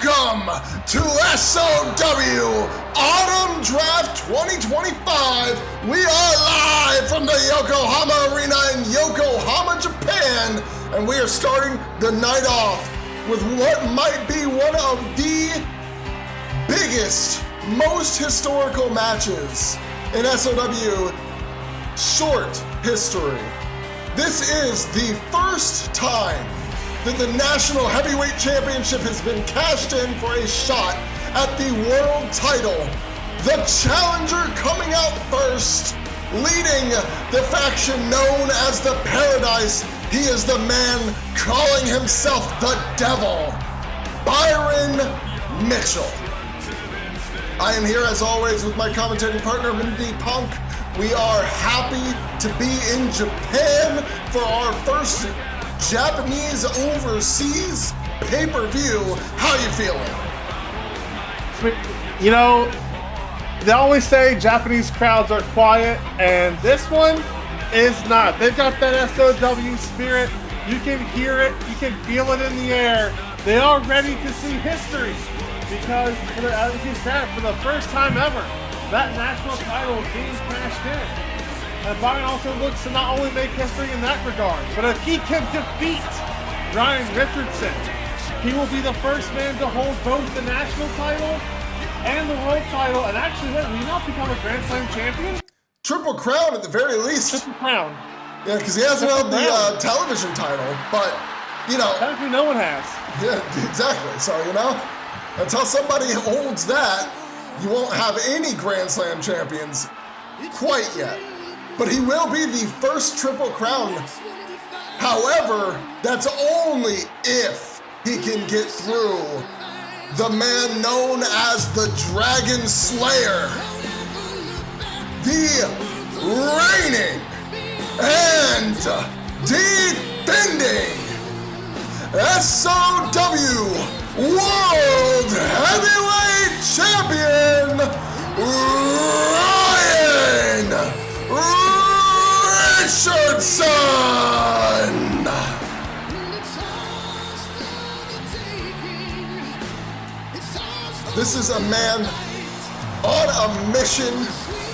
Welcome to SOW Autumn Draft 2025. We are live from the Yokohama Arena in Yokohama, Japan, and we are starting the night off with what might be one of the biggest, most historical matches in SOW short history. This is the first time that the National Heavyweight Championship has been cashed in for a shot at the world title. The challenger coming out first, leading the faction known as the Paradise. He is the man calling himself the Devil, Byron Mitchell. I am here as always with my commentating partner, Mindy Punk. We are happy to be in Japan for our first Japanese overseas pay-per-view. How you feeling? You know, they always say Japanese crowds are quiet, and this one is not. They've got that SOW spirit. You can hear it, you can feel it in the air. They are ready to see history because, as you said, for the first time ever, that national title is being cashed in. And Byron also looks to not only make history in that regard, but if he can defeat Ryan Richardson, he will be the first man to hold both the national title and the world title. And actually, will he not become a Grand Slam champion? Triple crown at the very least. Triple crown. Yeah, because he hasn't held the television title, but, you know. Technically, no one has. Yeah, exactly. So, you know, until somebody holds that, you won't have any Grand Slam champions quite yet. But he will be the first Triple Crown. However, that's only if he can get through the man known as the Dragon Slayer, the reigning and defending SOW World Heavyweight Champion, Ryan Richardson! This is a man on a mission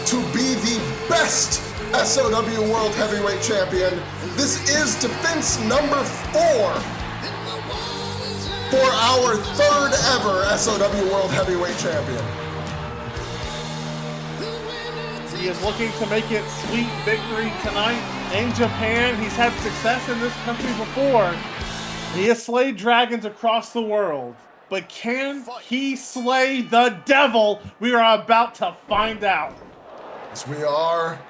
to be the best SOW World Heavyweight Champion. This is defense number 4 for our third ever SOW World Heavyweight Champion. He is looking to make it sweet victory tonight in Japan. He's had success in this country before. He has slayed dragons across the world. But can he slay the devil? We are about to find out. Yes, we are.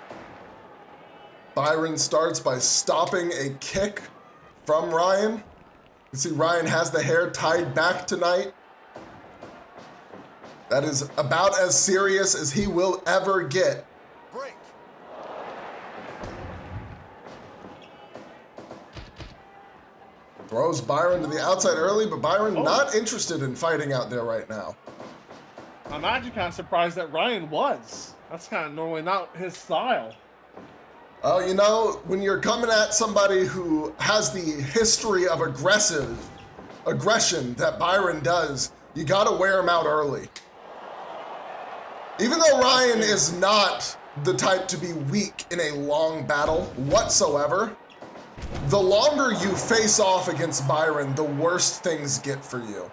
Byron starts by stopping a kick from Ryan. You see Ryan has the hair tied back tonight. That is about as serious as he will ever get. Throws Byron to the outside early, but Byron not interested in fighting out there right now. I'm actually kind of surprised that Ryan was. That's kind of normally not his style. Oh, you know, when you're coming at somebody who has the history of aggression that Byron does, you gotta wear him out early. Even though Ryan is not the type to be weak in a long battle whatsoever, the longer you face off against Byron, the worse things get for you.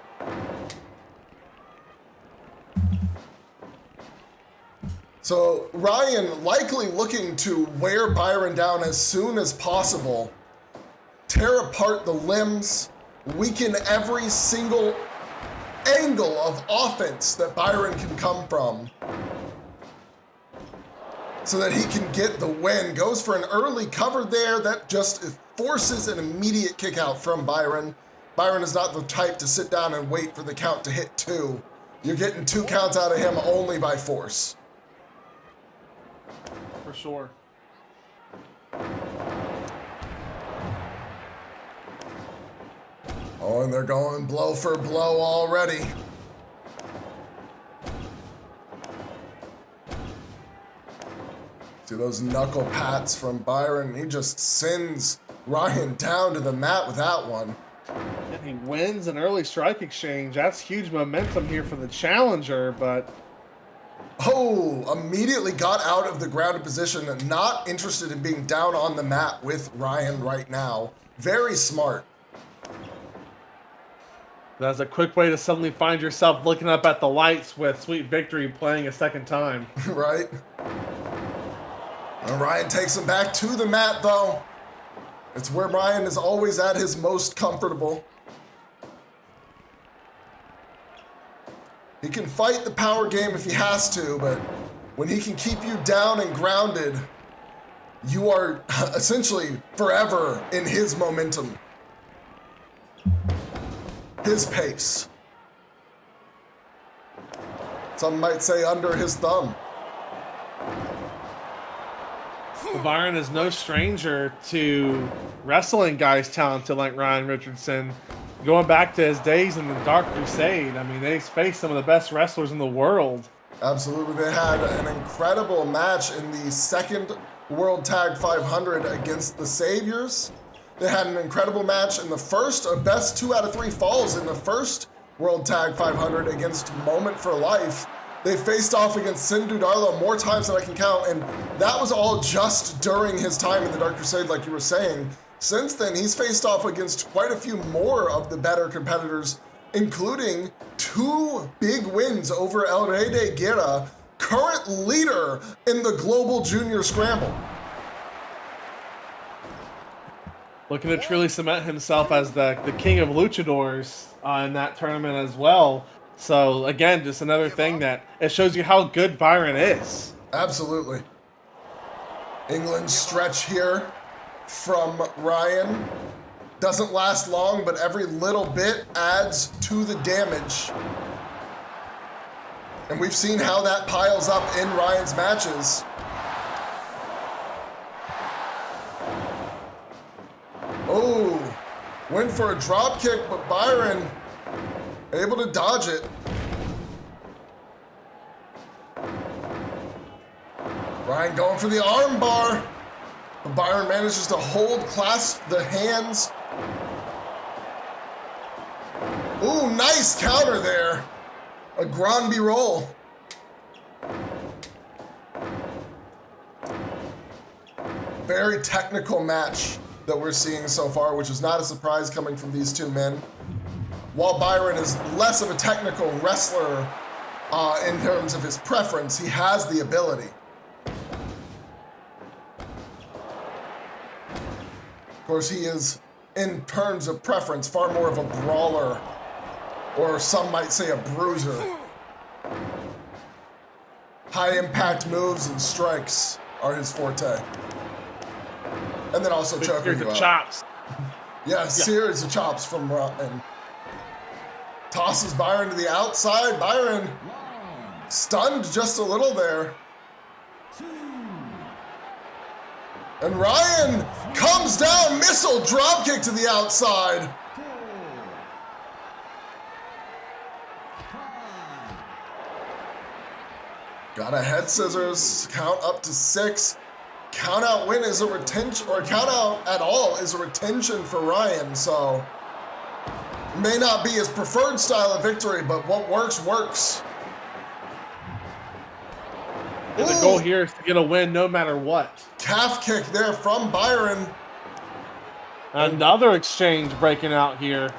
So Ryan likely looking to wear Byron down as soon as possible, tear apart the limbs, weaken every single angle of offense that Byron can come from, so that he can get the win. Goes for an early cover there that just forces an immediate kick out from Byron. Byron is not the type to sit down and wait for the count to hit 2. You're getting 2 counts out of him only by force. For sure. Oh, and they're going blow for blow already. See those knuckle pats from Byron. He just sends Ryan down to the mat with that one. And he wins an early strike exchange. That's huge momentum here for the challenger, but... Oh, immediately got out of the grounded position. Not interested in being down on the mat with Ryan right now. Very smart. That's a quick way to suddenly find yourself looking up at the lights with Sweet Victory playing a second time. Right? And Ryan takes him back to the mat, though. It's where Ryan is always at his most comfortable. He can fight the power game if he has to, but when he can keep you down and grounded, you are essentially forever in his momentum. His pace. Some might say under his thumb. Byron is no stranger to wrestling guys talented like Ryan Richardson. Going back to his days in the Dark Crusade, I mean, they faced some of the best wrestlers in the world. Absolutely. They had an incredible match in the second World Tag 500 against the Saviors. They had an incredible match in the first, best 2 out of 3 falls in the first World Tag 500 against Moment for Life. They faced off against Sindhu Darlo more times than I can count, and that was all just during his time in the Dark Crusade, like you were saying. Since then, he's faced off against quite a few more of the better competitors, including 2 big wins over El Rey de Guerra, current leader in the Global Junior Scramble. Looking to truly cement himself as the king of luchadors in that tournament as well. So, again, just another thing that it shows you how good Byron is. Absolutely. England stretch here from Ryan. Doesn't last long, but every little bit adds to the damage. And we've seen how that piles up in Ryan's matches. Oh, went for a drop kick, but Byron able to dodge it. Ryan going for the arm bar. But Byron manages to clasp the hands. Ooh, nice counter there. A Granby roll. Very technical match that we're seeing so far, which is not a surprise coming from these 2 men. While Byron is less of a technical wrestler in terms of his preference, he has the ability. Of course, he is, in terms of preference, far more of a brawler, or some might say a bruiser. High impact moves and strikes are his forte. And then also choking you out. Chops. Yeah, series of chops from Ryan. Tosses Byron to the outside. Byron stunned just a little there. And Ryan comes down, missile drop kick to the outside. Got a head scissors, count up to 6. Count out win is a retention, or count out at all is a retention for Ryan, so may not be his preferred style of victory, but what works, works. And the goal here is to get a win no matter what. Calf kick there from Byron. Another exchange breaking out here.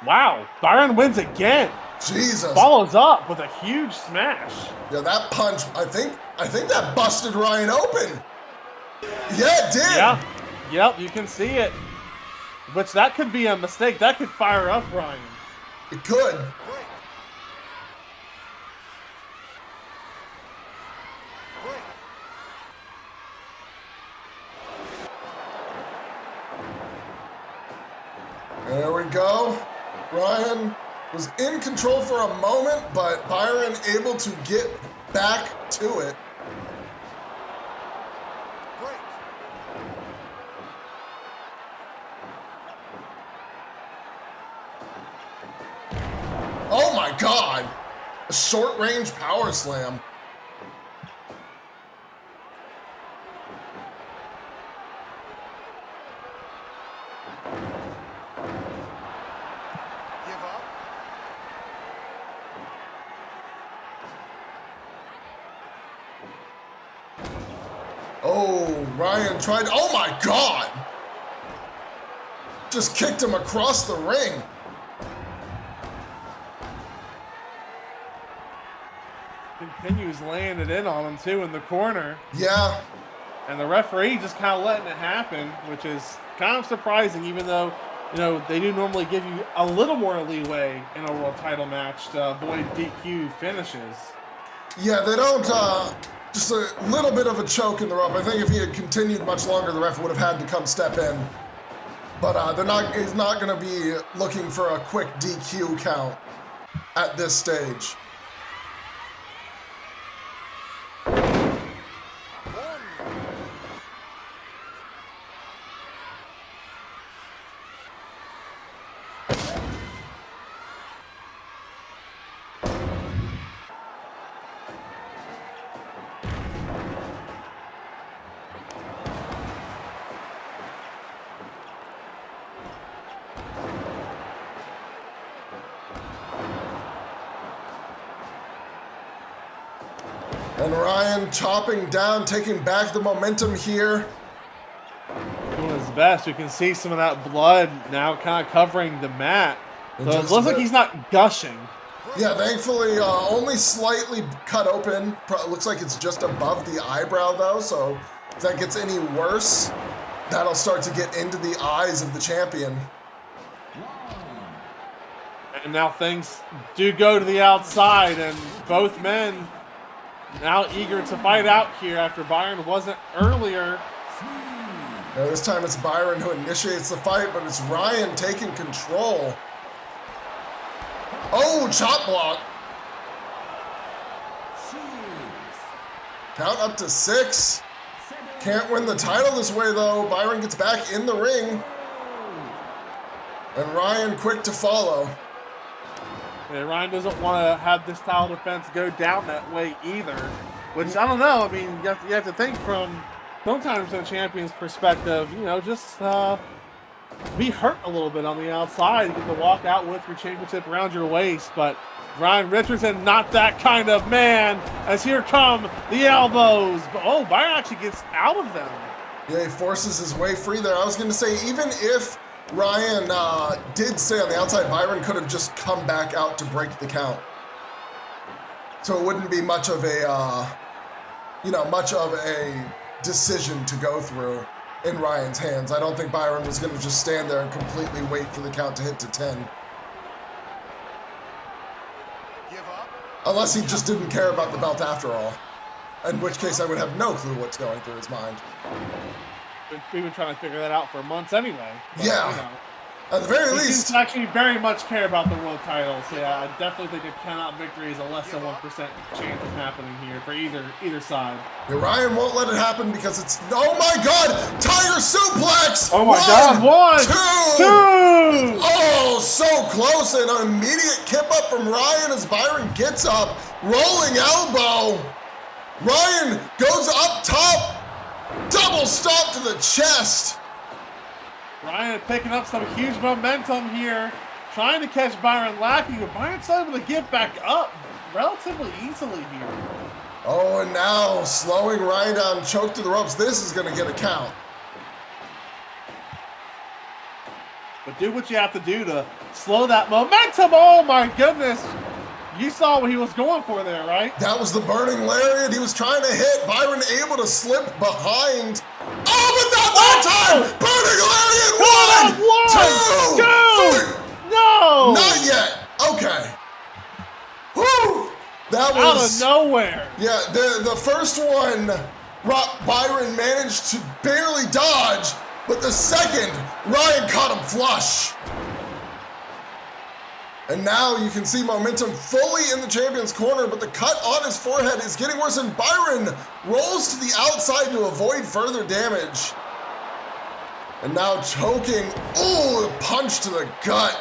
Wow, Byron wins again. Jesus. Follows up with a huge smash. Yeah, that punch, I think that busted Ryan open. Yeah, it did. Yeah, yep, you can see it. Which that could be a mistake. That could fire up Ryan. It could. go. Ryan was in control for a moment, but Byron able to get back to it. Oh my God! A short-range power slam. Oh, Ryan tried, oh my God! Just kicked him across the ring. Continues laying it in on him too in the corner. Yeah. And the referee just kind of letting it happen, which is kind of surprising, even though, you know, they do normally give you a little more leeway in a world title match to avoid DQ finishes. Yeah, they don't, just a little bit of a choke in the rope. I think if he had continued much longer, the ref would have had to come step in. But he's not going to be looking for a quick DQ count at this stage. And Ryan chopping down, taking back the momentum here. Doing his best. You can see some of that blood now kind of covering the mat. So it looks like he's not gushing. Yeah, thankfully only slightly cut open. Looks like it's just above the eyebrow though, so if that gets any worse, that'll start to get into the eyes of the champion. And now things do go to the outside, and both men now eager to fight out here after Byron wasn't earlier. Now this time it's Byron who initiates the fight, but it's Ryan taking control. Oh, chop block. Count up to 6. Can't win the title this way though. Byron gets back in the ring. And Ryan quick to follow. Yeah, Ryan doesn't want to have this title defense go down that way either, which I don't know. I mean, you have to think from sometimes the champion's perspective, you know, just be hurt a little bit on the outside. You get to walk out with your championship around your waist, but Ryan Richardson, not that kind of man, as here come the elbows. But, oh, Byron actually gets out of them. Yeah, he forces his way free there. I was going to say, even if Ryan did stay on the outside, Byron could have just come back out to break the count. So it wouldn't be much of a, much of a decision to go through in Ryan's hands. I don't think Byron was going to just stand there and completely wait for the count to hit to 10. Give up? Unless he just didn't care about the belt after all. In which case I would have no clue what's going through his mind. We've been trying to figure that out for months anyway. But, yeah. You know, at the very he least. seems to actually very much care about the world title. So yeah, I definitely think a count-out victory is a less than 1% chance of happening here for either side. Yeah, Ryan won't let it happen because it's, oh my God, Tiger suplex! Oh my God, 1, 2! Oh, so close, and an immediate kip up from Ryan as Byron gets up, rolling elbow. Ryan goes up top, double stomp to the chest. Ryan picking up some huge momentum here, trying to catch Byron lacking, but Byron's able to get back up relatively easily here. Oh, and now slowing Ryan down, choked to the ropes. This is going to get a count. But do what you have to do to slow that momentum. Oh my goodness. You saw what he was going for there, right? That was the burning lariat he was trying to hit. Byron able to slip behind. Oh, but not that time! Burning lariat! 1, 2, 3. No! Not yet. Okay. Woo! That was out of nowhere. Yeah, the first one, Byron managed to barely dodge, but the second, Ryan caught him flush. And now you can see momentum fully in the champion's corner, but the cut on his forehead is getting worse, and Byron rolls to the outside to avoid further damage. And now choking. Ooh, a punch to the gut.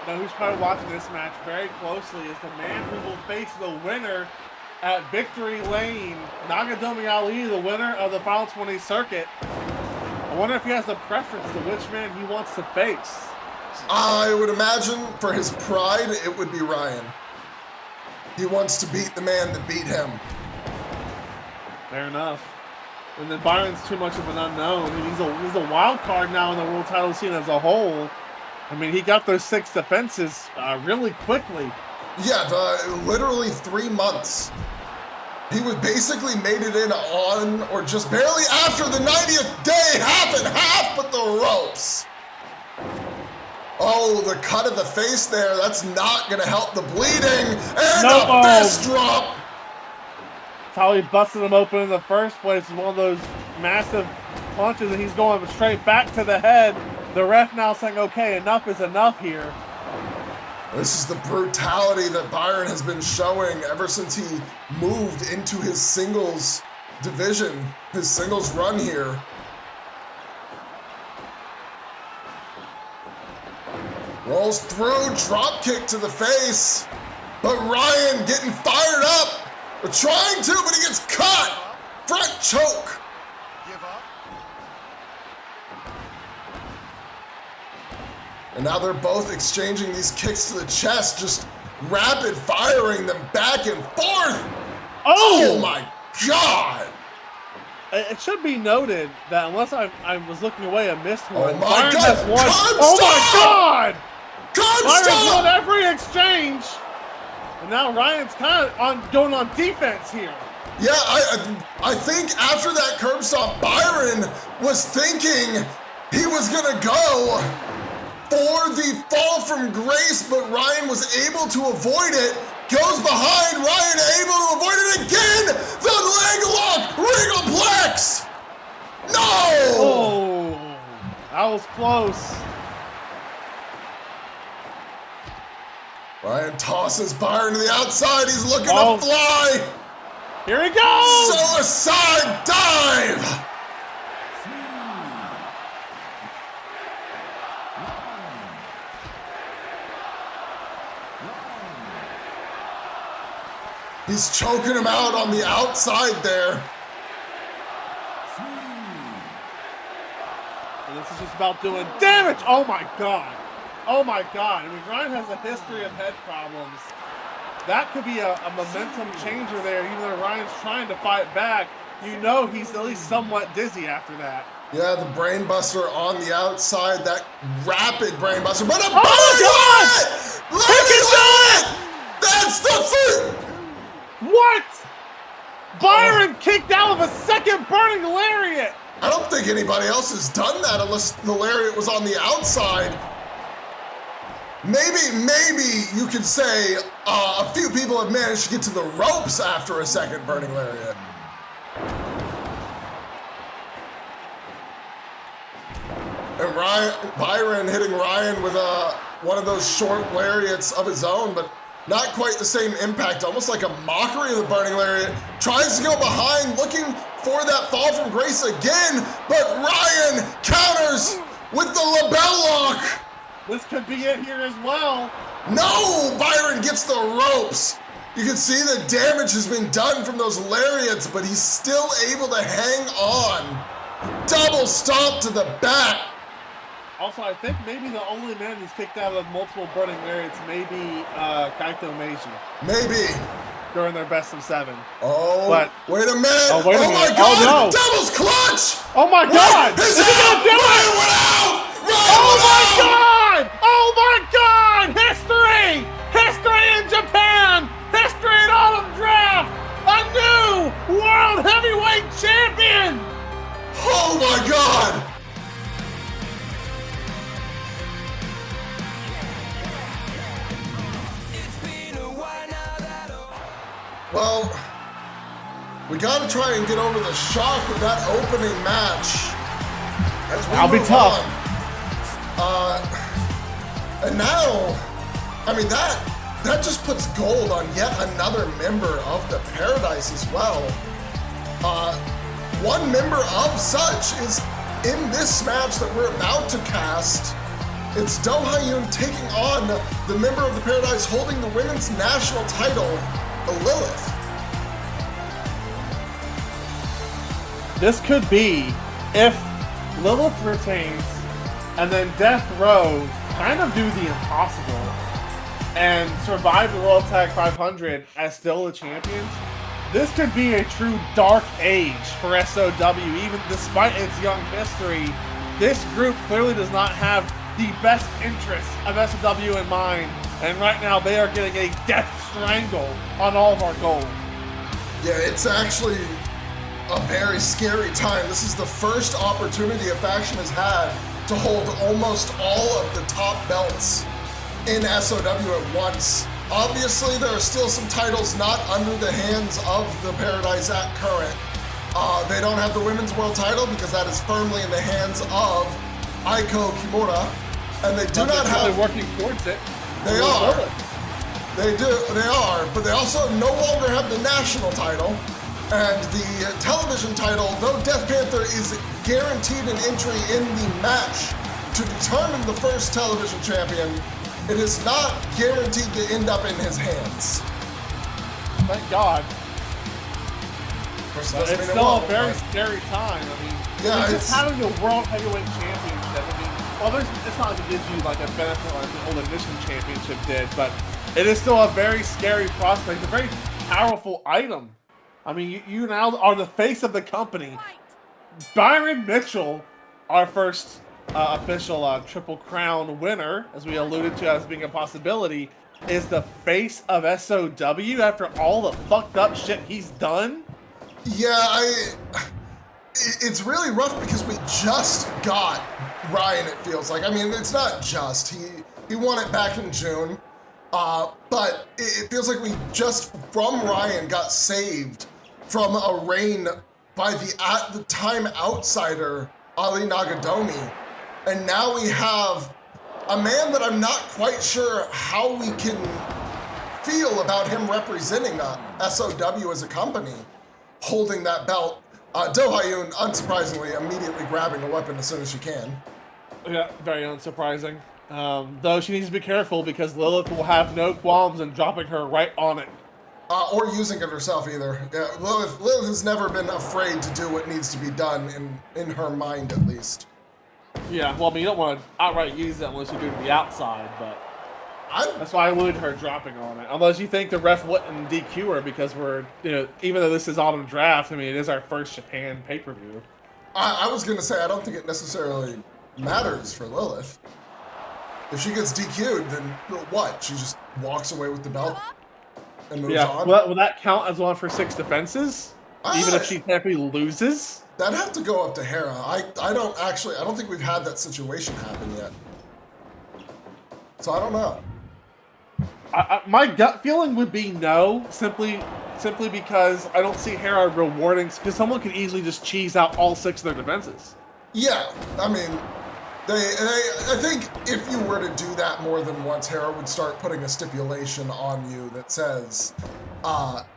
You know who's probably watching this match very closely is the man who will face the winner at Victory Lane, Nagatomi Ali, the winner of the Final 20 circuit. I wonder if he has a preference to which man he wants to face. I would imagine for his pride, it would be Ryan. He wants to beat the man that beat him. Fair enough. And then Byron's too much of an unknown. He's a wild card now in the world title scene as a whole. I mean, he got those 6 defenses really quickly. Yeah, literally 3 months. He was basically made it in on or just barely after the 90th day, half and half with the ropes. Oh, the cut of the face there, that's not gonna help the bleeding. And a fist drop. That's how he busted him open in the first place. It's one of those massive punches, and he's going straight back to the head. The ref now saying, okay, enough is enough here. This is the brutality that Byron has been showing ever since he moved into his singles division, his singles run here. Rolls through, drop kick to the face. But Ryan getting fired up. We're trying to, but he gets cut. Front choke. Give up. And now they're both exchanging these kicks to the chest, just rapid firing them back and forth. Oh my God. It should be noted that unless I was looking away, I missed one. Oh my Byron God. has won. Oh my God. Byron's won every exchange. And now Ryan's kind of going on defense here. Yeah, I think after that curb stomp, Byron was thinking he was gonna go for the fall from grace, but Ryan was able to avoid it. Goes behind, Ryan able to avoid it again. The leg lock, Regalplex. No! Oh, that was close. Ryan tosses Byron to the outside. He's looking to fly. Here he goes. Suicide dive. He's choking him out on the outside there. And this is just about doing damage. Oh my God. Oh my God. I mean, Ryan has a history of head problems. That could be a momentum changer there, even though Ryan's trying to fight back. You know he's at least somewhat dizzy after that. Yeah, the brain buster on the outside, that rapid brain buster. But a oh my God! Let it! That's the first! What? Byron kicked out of a second burning lariat. I don't think anybody else has done that unless the lariat was on the outside. Maybe you could say a few people have managed to get to the ropes after a second burning lariat. And Byron hitting Ryan with one of those short lariats of his own, but not quite the same impact, almost like a mockery of the burning lariat. Tries to go behind, looking for that fall from grace again, but Ryan counters with the label lock. This could be it here as well. No, Byron gets the ropes. You can see the damage has been done from those lariats, but he's still able to hang on. Double stomp to the back. Also, I think maybe the only man who's kicked out of multiple burning lariats may be Kaito Meiji. Maybe. During their best of 7. Oh, but, wait a minute. Oh, wait a minute. My God. Oh, no. Devil's clutch. Oh, my God. Is he going to do it? Ryan went out. Oh, my God. Oh, my God. History. History in Japan. History in Autumn Draft. A new World Heavyweight Champion. Oh, my God. Well, we got to try and get over the shock of that opening match. That'll be tough. And now, I mean, that just puts gold on yet another member of the Paradise as well. One member of such is in this match that we're about to cast. It's Ha-eun taking on the member of the Paradise holding the women's national title, Lilith. This could be if Lilith retains and then Death Row kind of do the impossible and survive the World Tag 500 as still the champions. This could be a true dark age for SOW, even despite its young history. This group clearly does not have the best interests of SOW in mind, and right now they are getting a death strangle on all of our gold. Yeah, it's actually a very scary time. This is the first opportunity a faction has had to hold almost all of the top belts in SOW at once. Obviously, there are still some titles not under the hands of the Paradise at current. They don't have the Women's World title because that is firmly in the hands of Aiko Kimura, and they do not have... They're working towards it. They are. They are, but they also no longer have the national title, and the television title, though Death Panther is guaranteed an entry in the match to determine the first television champion, it is not guaranteed to end up in his hands. Thank God. But it's still a very scary time. I mean, yeah, just having a World Heavyweight Championship. I mean, well, it's not like it gives you like a benefit like the old Ignition Championship did, but it is still a very scary prospect, a very powerful item. I mean, you now are the face of the company. Byron Mitchell, our first official Triple Crown winner, as we alluded to as being a possibility, is the face of SOW after all the fucked up shit he's done. Yeah, it's really rough because we just got Ryan, it feels like. I mean, it's not just. He won it back in June. But it feels like we just, from Ryan, got saved from a reign by the, at the time, outsider, Ali Nagadomi. And now we have a man that I'm not quite sure how we can feel about him representing SOW as a company, holding that belt. Ha-eun, unsurprisingly, immediately grabbing the weapon as soon as she can. Yeah, very unsurprising. Though she needs to be careful because Lilith will have no qualms in dropping her right on it. Or using it herself either. Yeah, Lilith has never been afraid to do what needs to be done, in her mind at least. Yeah, well, I mean, you don't want to outright use it unless you do it to the outside, but that's why I alluded to her dropping on it. Unless you think the ref wouldn't DQ her because we're, even though this is Autumn Draft, I mean, it is our first Japan pay-per-view. I was going to say, I don't think it necessarily matters for Lilith. If she gets DQ'd, then what? She just walks away with the belt and moves on? Will that count as one for 6 defenses? Even if she technically loses? That'd have to go up to Hera. I don't think we've had that situation happen yet. So I don't know. My gut feeling would be no, simply because I don't see Hera rewarding, because someone could easily just cheese out all 6 of their defenses. Yeah, I mean, I think if you were to do that more than once, Hera would start putting a stipulation on you that says,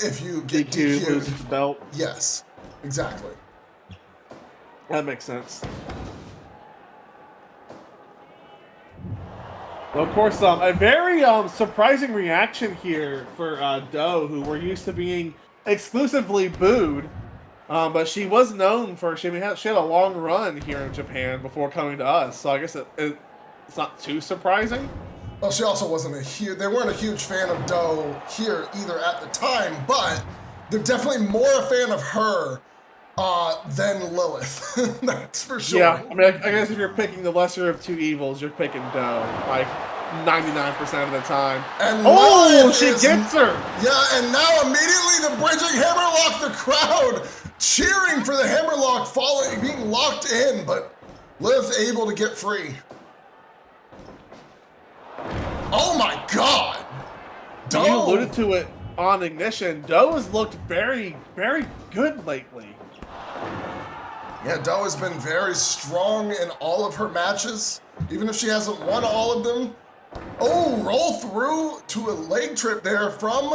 if you get DQ'd, loses the belt. Yes, exactly. That makes sense. Well, of course, a very surprising reaction here for Doe, who we're used to being exclusively booed. But she was known for, she had a long run here in Japan before coming to us, so I guess it's not too surprising. Well, she also wasn't they weren't a huge fan of Doe here either at the time, but they're definitely more a fan of her than Lilith. That's for sure. Yeah, I mean, I guess if you're picking the lesser of two evils, you're picking Doe, like 99% of the time. And she gets her! Yeah, and now immediately the bridging hammerlock, the crowd cheering for the hammerlock being locked in, but Lilith able to get free. Oh my God! Doe. You alluded to it on Ignition. Doe has looked very, very good lately. Yeah, Doe has been very strong in all of her matches. Even if she hasn't won all of them, Oh, roll through to a leg trip there from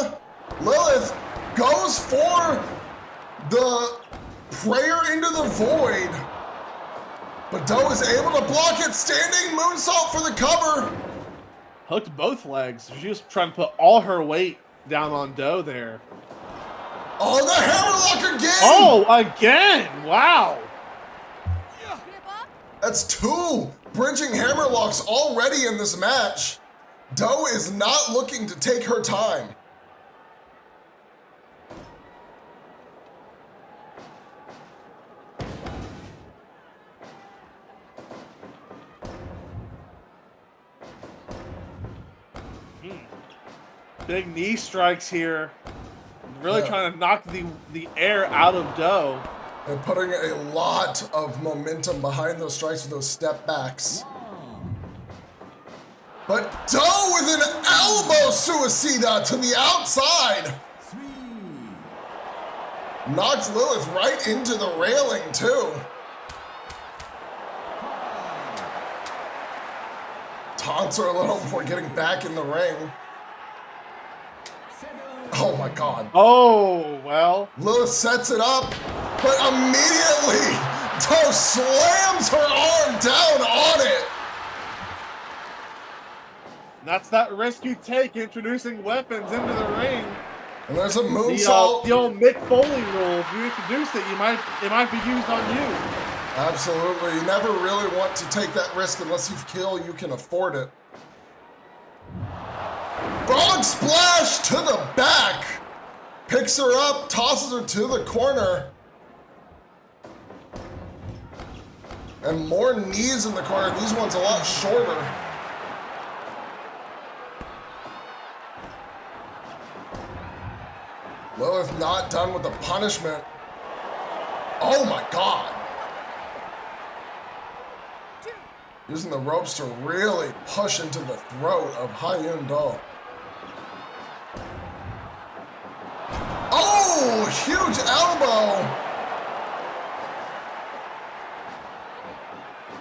Lilith. Goes for the prayer into the void. But Doe is able to block it. Standing moonsault for the cover. Hooked both legs. She was trying to put all her weight down on Doe there. Oh, the hammerlock again! Oh, again! Wow. That's 2 bridging hammerlocks already in this match. Doe is not looking to take her time. Big knee strikes here. Really trying to knock the air out of Doe. And putting a lot of momentum behind those strikes with those step backs. But Doe with an elbow suicida to the outside. Knocks Lilith right into the railing too. Taunts her a little before getting back in the ring. Oh my God. Oh, well. Lilith sets it up, but immediately Doe slams her arm down on it. That's that risk you take introducing weapons into the ring. And there's a moonsault. The old Mick Foley rule. If you introduce it, it might be used on you. Absolutely. You never really want to take that risk unless you feel you can afford it. Frog splash to the back. Picks her up, tosses her to the corner. And more knees in the corner. These ones a lot shorter. Lilith not done with the punishment. Oh my God. Using the ropes to really push into the throat of Ha-eun Do. Oh, huge elbow.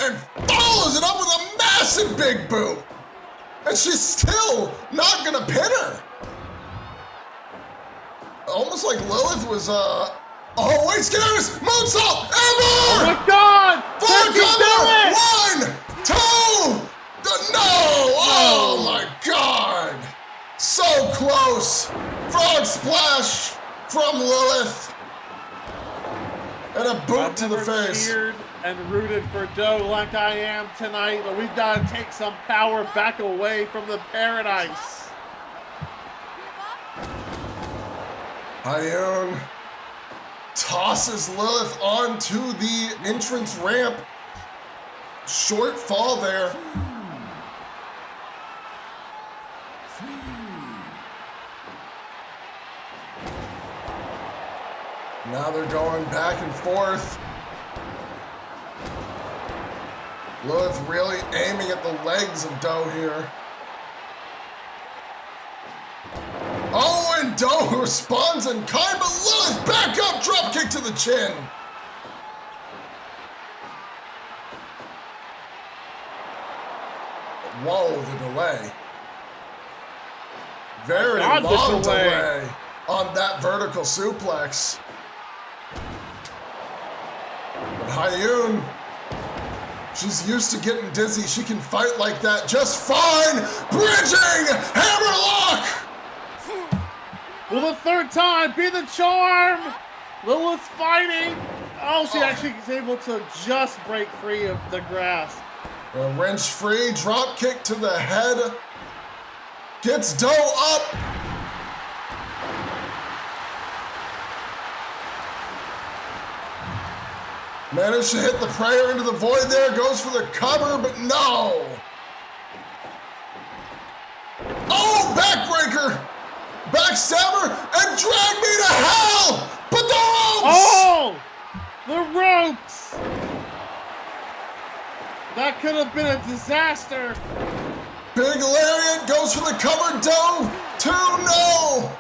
And follows it up with a massive big boot. And she's still not gonna pin her. Almost like Lilith was, oh wait, Scares! Moonsault! Ever! Oh my God! Full Can cover! 1, 2! No! Oh my God! So close! Frog splash from Lilith! And a boot to the face. Cheered and rooted for Doe like I am tonight, but we've got to take some power back away from the paradise. Ha-eun tosses Lilith onto the entrance ramp. Short fall there. Now they're going back and forth. Lilith really aiming at the legs of Doe here. Oh, and Doe responds in kind, but Lilith back up, drop kick to the chin. Whoa, the delay. Very long delay on that vertical suplex. But Ha-eun, she's used to getting dizzy. She can fight like that just fine. Bridging hammerlock. Will the third time be the charm? Lilith's fighting. Oh, she actually is able to just break free of the grasp. A wrench free, drop kick to the head. Gets Doe up. Managed to hit the prayer into the void there. Goes for the cover, but no. Oh, backbreaker. Backstabber and drag me to hell. But the ropes. Oh, the ropes. That could have been a disaster. Big lariat goes for the cover. Doe. 2, no.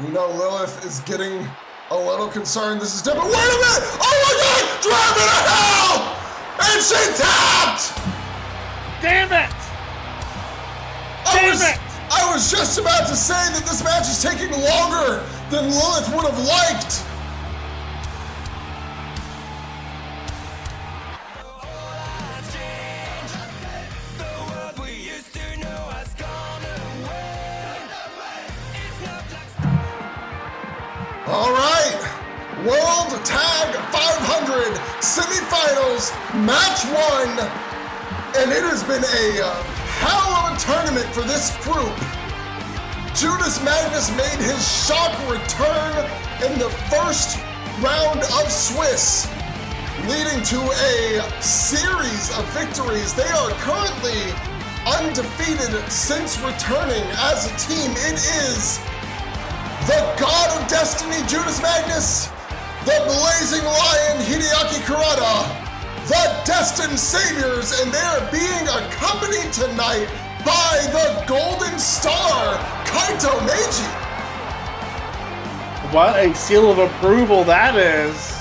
You know Lilith is getting a little concerned. This is different. Wait a minute! Oh my God! driven to hell! And she tapped! Damn it! I was just about to say that this match is taking longer than Lilith would have liked. All right, World Tag 500 semifinals, match 1, and it has been a hell of a tournament for this group. Judas Magnus made his shock return in the first round of Swiss, leading to a series of victories. They are currently undefeated since returning as a team. It is the God of Destiny, Judas Magnus, the Blazing Lion, Hideaki Kurata, the Destined Saviors, and they are being accompanied tonight by the Golden Star, Kaito Meiji. What a seal of approval that is.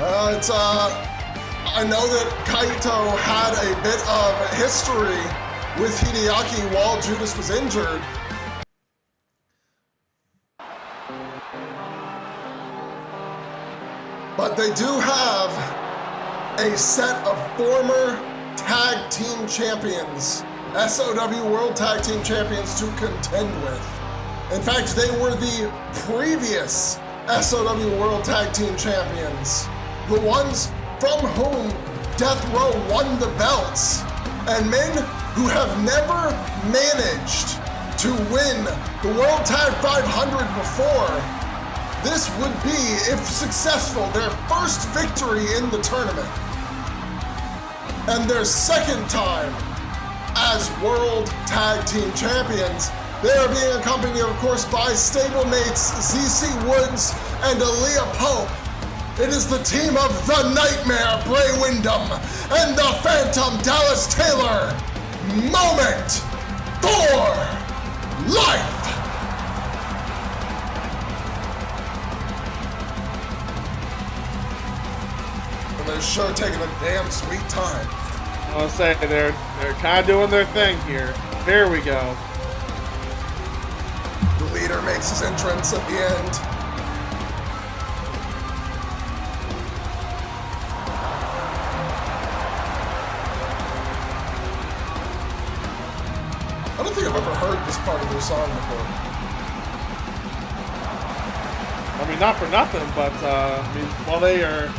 I know that Kaito had a bit of history with Hideaki while Judas was injured. But they do have a set of former tag team champions, SOW World Tag Team Champions, to contend with. In fact, they were the previous SOW World Tag Team Champions, the ones from whom Death Row won the belts, and men who have never managed to win the World Tag 500 before. This would be, if successful, their first victory in the tournament. And their second time as World Tag Team Champions. They are being accompanied, of course, by stablemates ZC Woods and Aaliyah Pope. It is the team of the Nightmare Bray Windham and the Phantom Dallas Taylor. Moment for life. They're sure taking a damn sweet time. I'll say they're kind of doing their thing here. Here we go. The leader makes his entrance at the end. I don't think I've ever heard this part of their song before. I mean, not for nothing, but while they are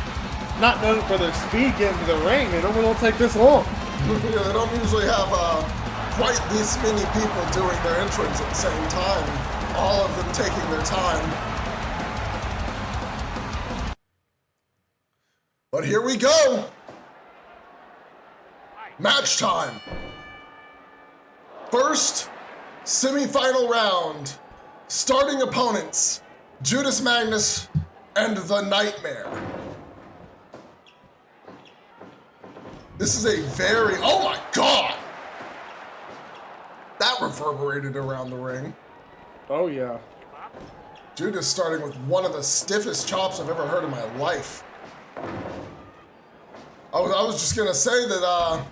not known for their speed getting to the ring, it don't take this long. Yeah, they don't usually have quite this many people doing their entrance at the same time. All of them taking their time. But here we go. Match time. First semi-final round. Starting opponents, Judas Magnus and the Nightmare. This is a very, oh my God! That reverberated around the ring. Oh yeah. Judas starting with one of the stiffest chops I've ever heard in my life. I was just gonna say that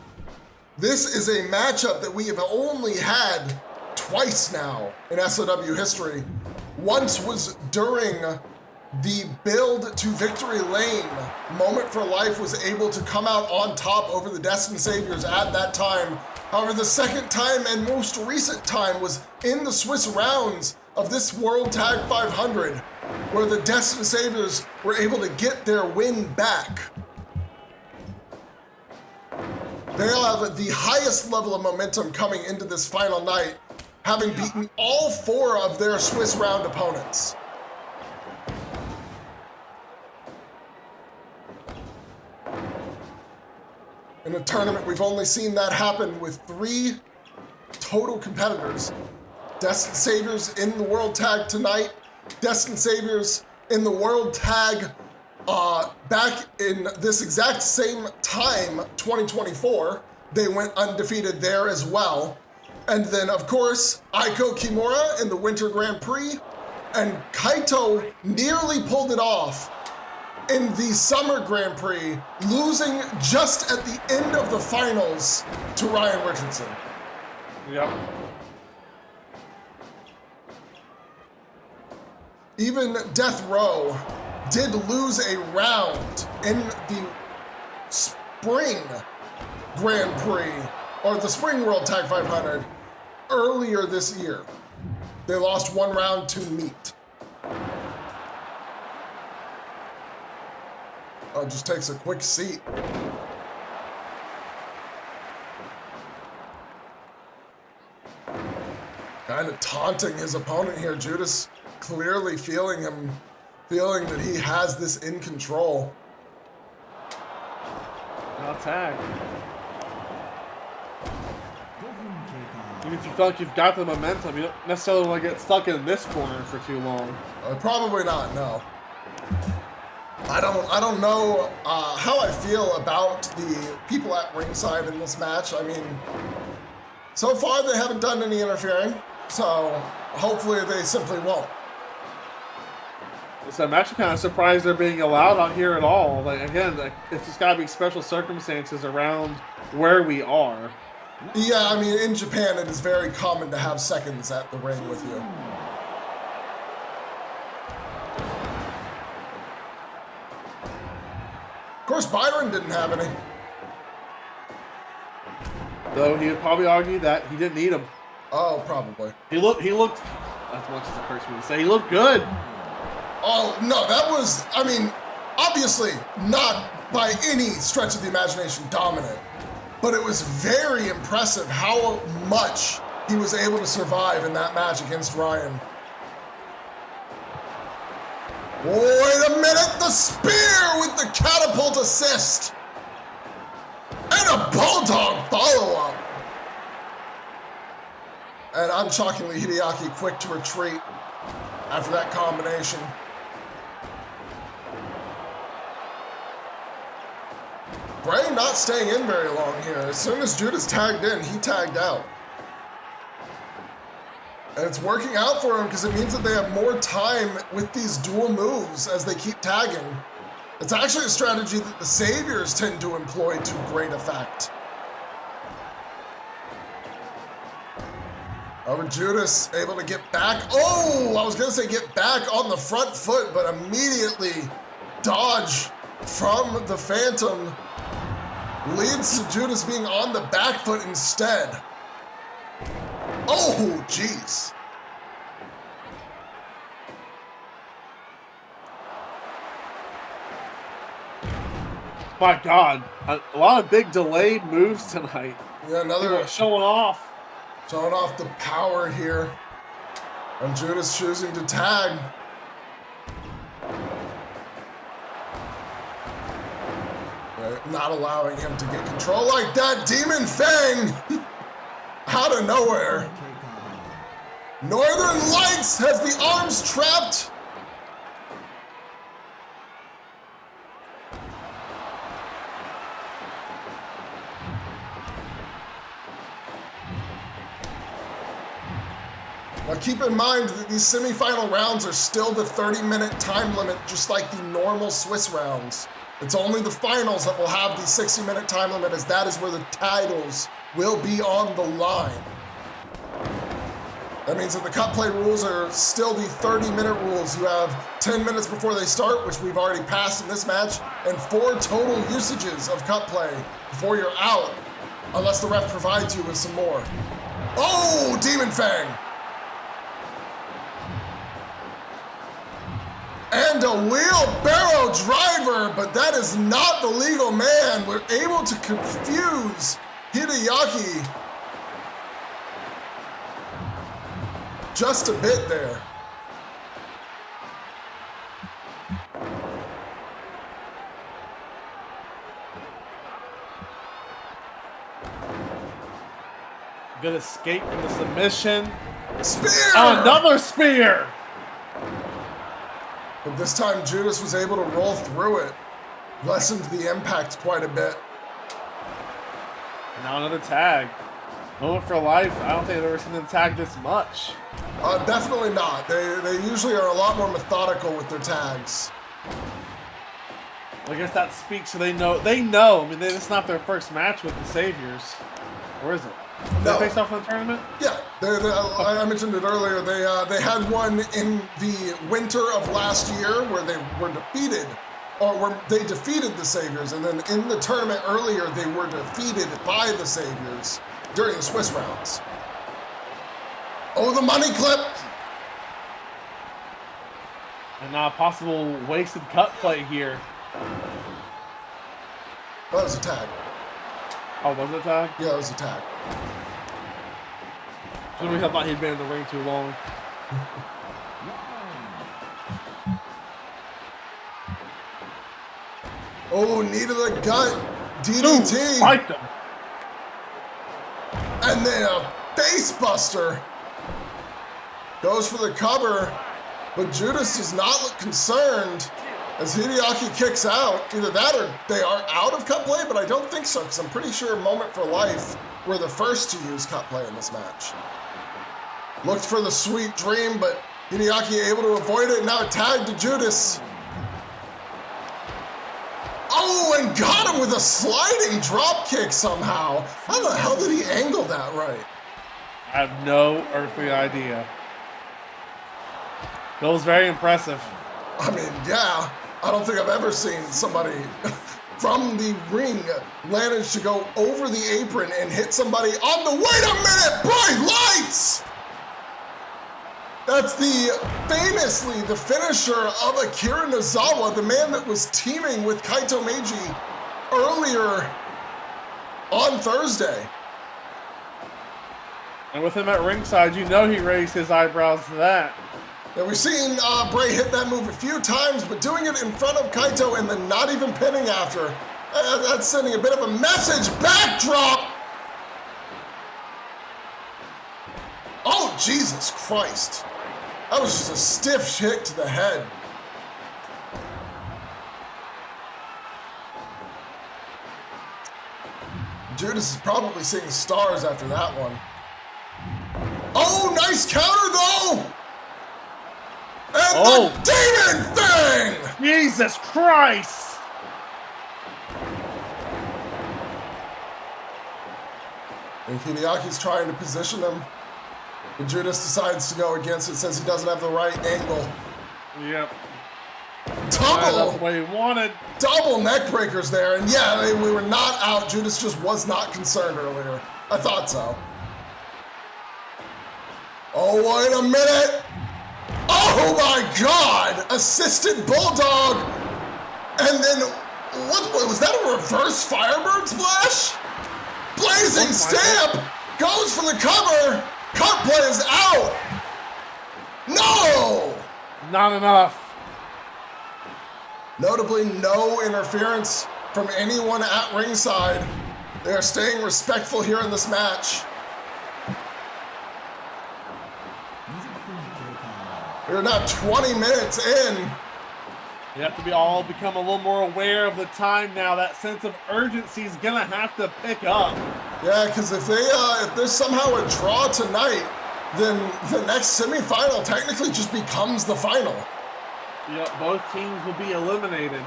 this is a matchup that we have only had twice now in SOW history. Once was during the build to Victory Lane. Moment for Life was able to come out on top over the Destined Saviors at that time. However, the second time and most recent time was in the Swiss rounds of this World Tag 500, where the Destined Saviors were able to get their win back. They'll have the highest level of momentum coming into this final night, having beaten all 4 of their Swiss round opponents. In a tournament, we've only seen that happen with 3 total competitors. Destined Saviors in the World Tag tonight, Destined Saviors in the World Tag back in this exact same time, 2024. They went undefeated there as well. And then, of course, Aiko Kimura in the Winter Grand Prix, and Kaito nearly pulled it off in the Summer Grand Prix, losing just at the end of the finals to Ryan Richardson. Yep. Even Death Row did lose a round in the Spring Grand Prix, or the Spring World Tag 500, earlier this year. They lost one round to M.E.A.T. Oh, just takes a quick seat. Kind of taunting his opponent here. Judas clearly feeling that he has this in control. Now tag. Even if you feel like you've got the momentum, you don't necessarily want to get stuck in this corner for too long. Probably not, no. I don't know how I feel about the people at ringside in this match. I mean, so far they haven't done any interfering, so hopefully they simply won't. So I'm actually kind of surprised they're being allowed out here at all. Like, again, it's just got to be special circumstances around where we are. Yeah, I mean, in Japan it is very common to have seconds at the ring with you. Of course, Byron didn't have any. Though he would probably argue that he didn't need them. Oh, probably. He looked, as much as it hurts me to say, he looked good. Oh, no, that was, I mean, obviously not by any stretch of the imagination dominant, but it was very impressive how much he was able to survive in that match against Ryan. Wait a minute, the spear with the catapult assist. And a bulldog follow-up. And unshockingly, Hideaki quick to retreat after that combination. Bray not staying in very long here. As soon as Judas tagged in, he tagged out. And it's working out for him because it means that they have more time with these dual moves as they keep tagging. It's actually a strategy that the Saviors tend to employ to great effect. Over Judas, able to get back. Oh, I was gonna say get back on the front foot, but immediately dodge from the Phantom leads to Judas being on the back foot instead. Oh, jeez. My God, a lot of big delayed moves tonight. Yeah, another showing off. Showing off the power here. And Judas choosing to tag. Not allowing him to get control like that. Demon Fang out of nowhere. Northern Lights has the arms trapped. Now keep in mind that these semifinal rounds are still the 30-minute time limit, just like the normal Swiss rounds. It's only the finals that will have the 60-minute time limit, as that is where the titles will be on the line. That means that the cut play rules are still the 30-minute rules. You have 10 minutes before they start, which we've already passed in this match, and 4 total usages of cut play before you're out, unless the ref provides you with some more. Oh, Demon Fang! And a wheelbarrow driver, but that is not the legal man. We're able to confuse Hideaki just a bit there. Good escape from the submission. Spear! Another spear! But this time Judas was able to roll through it. Lessened the impact quite a bit. And now another tag. Moment for life. I don't think I've ever seen them tag this much. Definitely not. They usually are a lot more methodical with their tags. I guess that speaks so they know. They know. I mean, it's not their first match with the Saviors. Or is it? No. They face off in the tournament? Yeah, I mentioned it earlier. They had one in the winter of last year where they were defeated, or where they defeated the Saviors, and then in the tournament earlier they were defeated by the Saviors during the Swiss rounds. Oh, the money clip! And now a possible wasted cut play here. That was a tag. Oh, was it a tag? Yeah, it was a tag. For some reason I thought he'd been in the ring too long. Oh, knee to the gut. DDT. Spiked him. And then a face buster. Goes for the cover, but Judas does not look concerned as Hideaki kicks out. Either that or they are out of cut play, but I don't think so, because I'm pretty sure Moment for Life were the first to use cut play in this match. Looked for the sweet dream, but Hideaki able to avoid it, and now a tag to Judas. Oh, and got him with a sliding drop kick somehow. How the hell did he angle that right? I have no earthly idea. That was very impressive. I mean, yeah. I don't think I've ever seen somebody from the ring manage to go over the apron and hit somebody on the, wait a minute, bright lights! That's famously the finisher of Akira Nozawa, the man that was teaming with Kaito Meiji earlier on Thursday. And with him at ringside, you know he raised his eyebrows to that. Now we've seen Bray hit that move a few times, but doing it in front of Kaito and then not even pinning after, that's sending a bit of a message. Backdrop! Oh, Jesus Christ. That was just a stiff hit to the head. Judas is probably seeing stars after that one. Oh, nice counter though! And the demon thing! Jesus Christ! And Hideaki's trying to position him. But Judas decides to go against it, says he doesn't have the right angle. Yep. Double! That's the way he wanted. Double neck breakers there. And yeah, we were not out. Judas just was not concerned earlier. I thought so. Oh, wait a minute! Oh my God! Assisted Bulldog! And then, what was that, a reverse Firebird splash? Blazing Stamp! Goes for the cover! Cut play is out! No! Not enough. Notably, no interference from anyone at ringside. They are staying respectful here in this match. We're now 20 minutes in. You have to become a little more aware of the time now. That sense of urgency is gonna have to pick up. Yeah, because if there's somehow a draw tonight, then the next semifinal technically just becomes the final. Yep, both teams will be eliminated.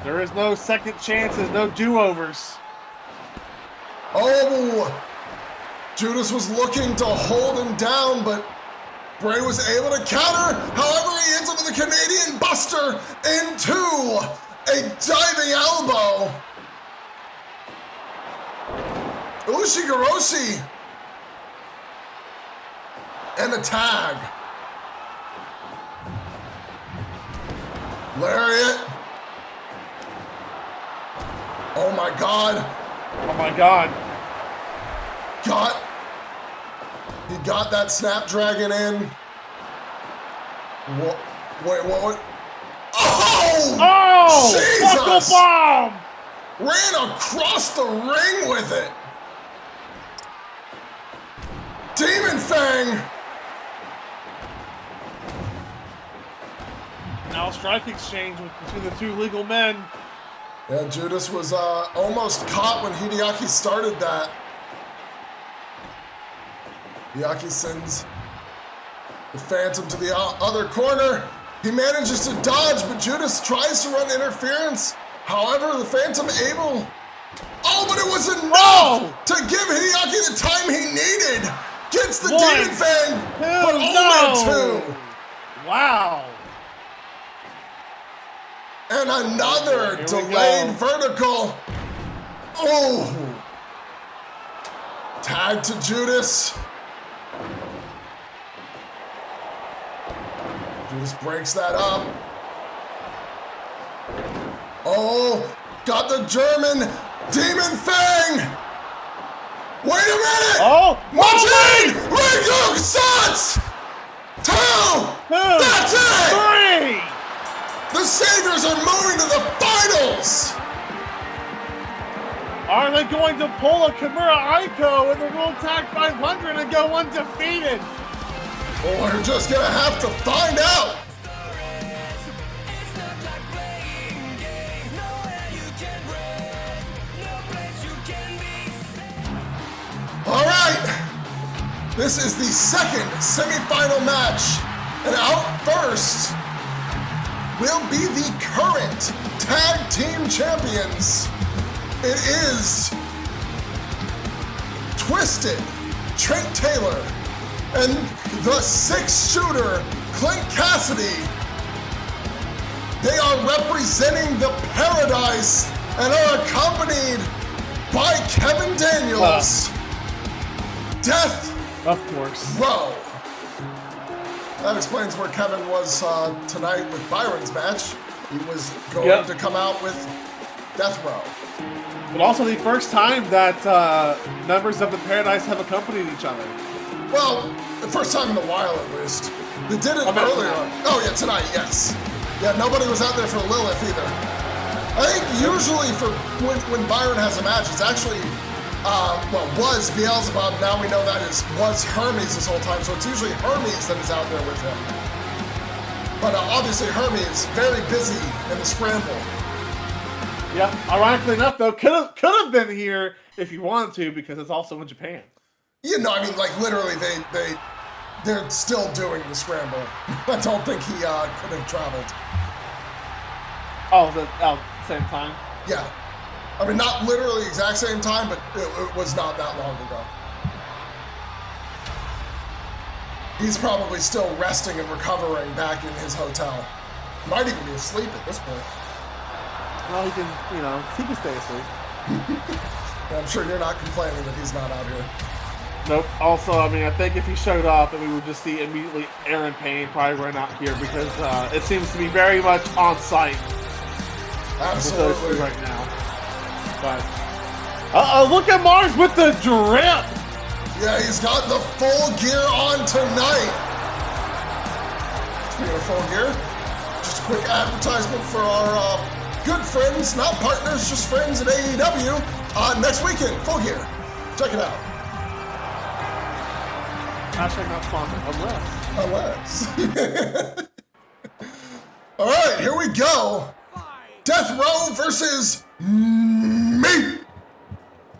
There is no second chances, no do-overs. Oh, Judas was looking to hold him down, but Bray was able to counter. However, he ends up with a Canadian Buster into a diving elbow. Ushigoroshi. And the tag. Lariat. Oh my God. Oh my God. He got that Snapdragon in. What? Wait, what? Oh! Oh! Jesus! Buckle bomb! Ran across the ring with it. Demon Fang! Now a strike exchange between the two legal men. Yeah, Judas was almost caught when Hideaki started that. Hideaki sends the Phantom to the other corner. He manages to dodge, but Judas tries to run interference. However, the Phantom able... Oh, but it was enough to give Hideaki the time he needed. Gets the Demon Fang, but only 2. Wow. And another delayed vertical. Oh. Tag to Judas. Judas breaks that up. Oh, got the German Demon Fang. Wait a minute. Oh, Martin! Ringo Sons! 2! That's it! 3! The Saviors are moving to the finals! Are they going to pull a Kimura Aiko in the World Tag 500 and go undefeated? Well, we're just gonna have to find out! Alright! This is the second semifinal match, and out first will be the current tag team champions. It is Twisted, Trent Taylor, and the 6-shooter, Clint Cassidy. They are representing the Paradise and are accompanied by Kevin Daniels. Death Row. That explains where Kevin was tonight with Byron's match. He was going to come out with Death Row. But also the first time that members of the Paradise have accompanied each other. Well, the first time in a while at least. They did it earlier. Oh yeah, tonight, yes. Yeah, nobody was out there for Lilith either. I think usually for when Byron has a match, it's actually was Beelzebub. Now we know that was Hermes this whole time, so it's usually Hermes that is out there with him. But obviously Hermes very busy in the scramble. Yeah, ironically enough though, could have been here if you wanted to, because it's also in Japan. You know, I mean, like literally they're still doing the scramble. I don't think he could have traveled. Oh, same time? Yeah. I mean, not literally exact same time, but it was not that long ago. He's probably still resting and recovering back in his hotel. Might even be asleep at this point. Well, he can stay asleep. I'm sure you're not complaining that he's not out here. Nope. Also, I mean, I think if he showed up and we would just see immediately Aaron Payne probably run out here, because it seems to be very much on site. Absolutely. Right now. But look at Mars with the drip. Yeah, he's got the full gear on tonight. Speaking of full gear, just a quick advertisement for our good friends, not partners, just friends at AEW. Next weekend, Full Gear. Check it out. Hashtag not sponsored, unless. All right, here we go. Death Row versus me.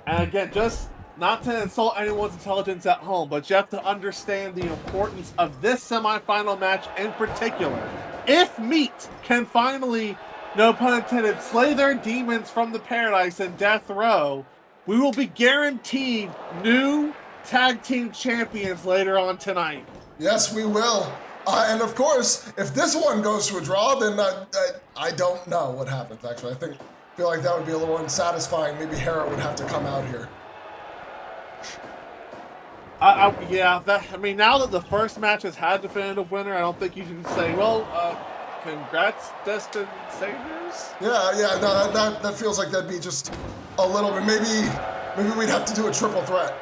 And again, just not to insult anyone's intelligence at home, but you have to understand the importance of this semifinal match in particular. If M.E.A.T can finally, no pun intended, slay their demons from the Paradise in Death Row, we will be guaranteed new tag team champions later on tonight. Yes, we will. And of course, if this one goes to a draw, then I don't know what happens, actually. I feel like that would be a little unsatisfying. Maybe Hera would have to come out here. Now that the first match has had definitive winner, I don't think you can say, well, congrats, Destined Saviors? Yeah, no, that feels like that'd be just a little bit. Maybe we'd have to do a triple threat.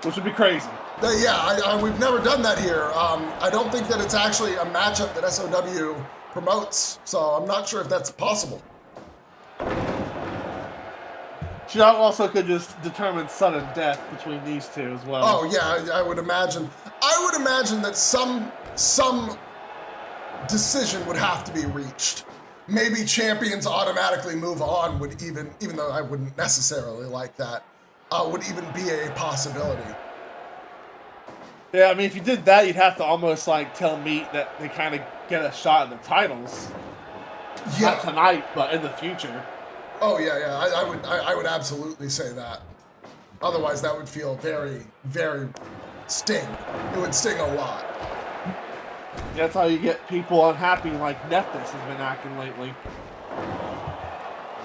Which would be crazy. We've never done that here. I don't think that it's actually a matchup that SOW promotes, so I'm not sure if that's possible. She also could just determine sudden death between these two as well. Oh yeah, I would imagine. I would imagine that some decision would have to be reached. Maybe champions automatically move on would even though I wouldn't necessarily like that, would even be a possibility. Yeah, I mean, if you did that, you'd have to almost like tell M.E.A.T that they kind of get a shot at the titles. Yeah. Not tonight, but in the future. Oh yeah. I would absolutely say that. Otherwise, that would feel very, very sting. It would sting a lot. That's how you get people unhappy, like Nephthys has been acting lately.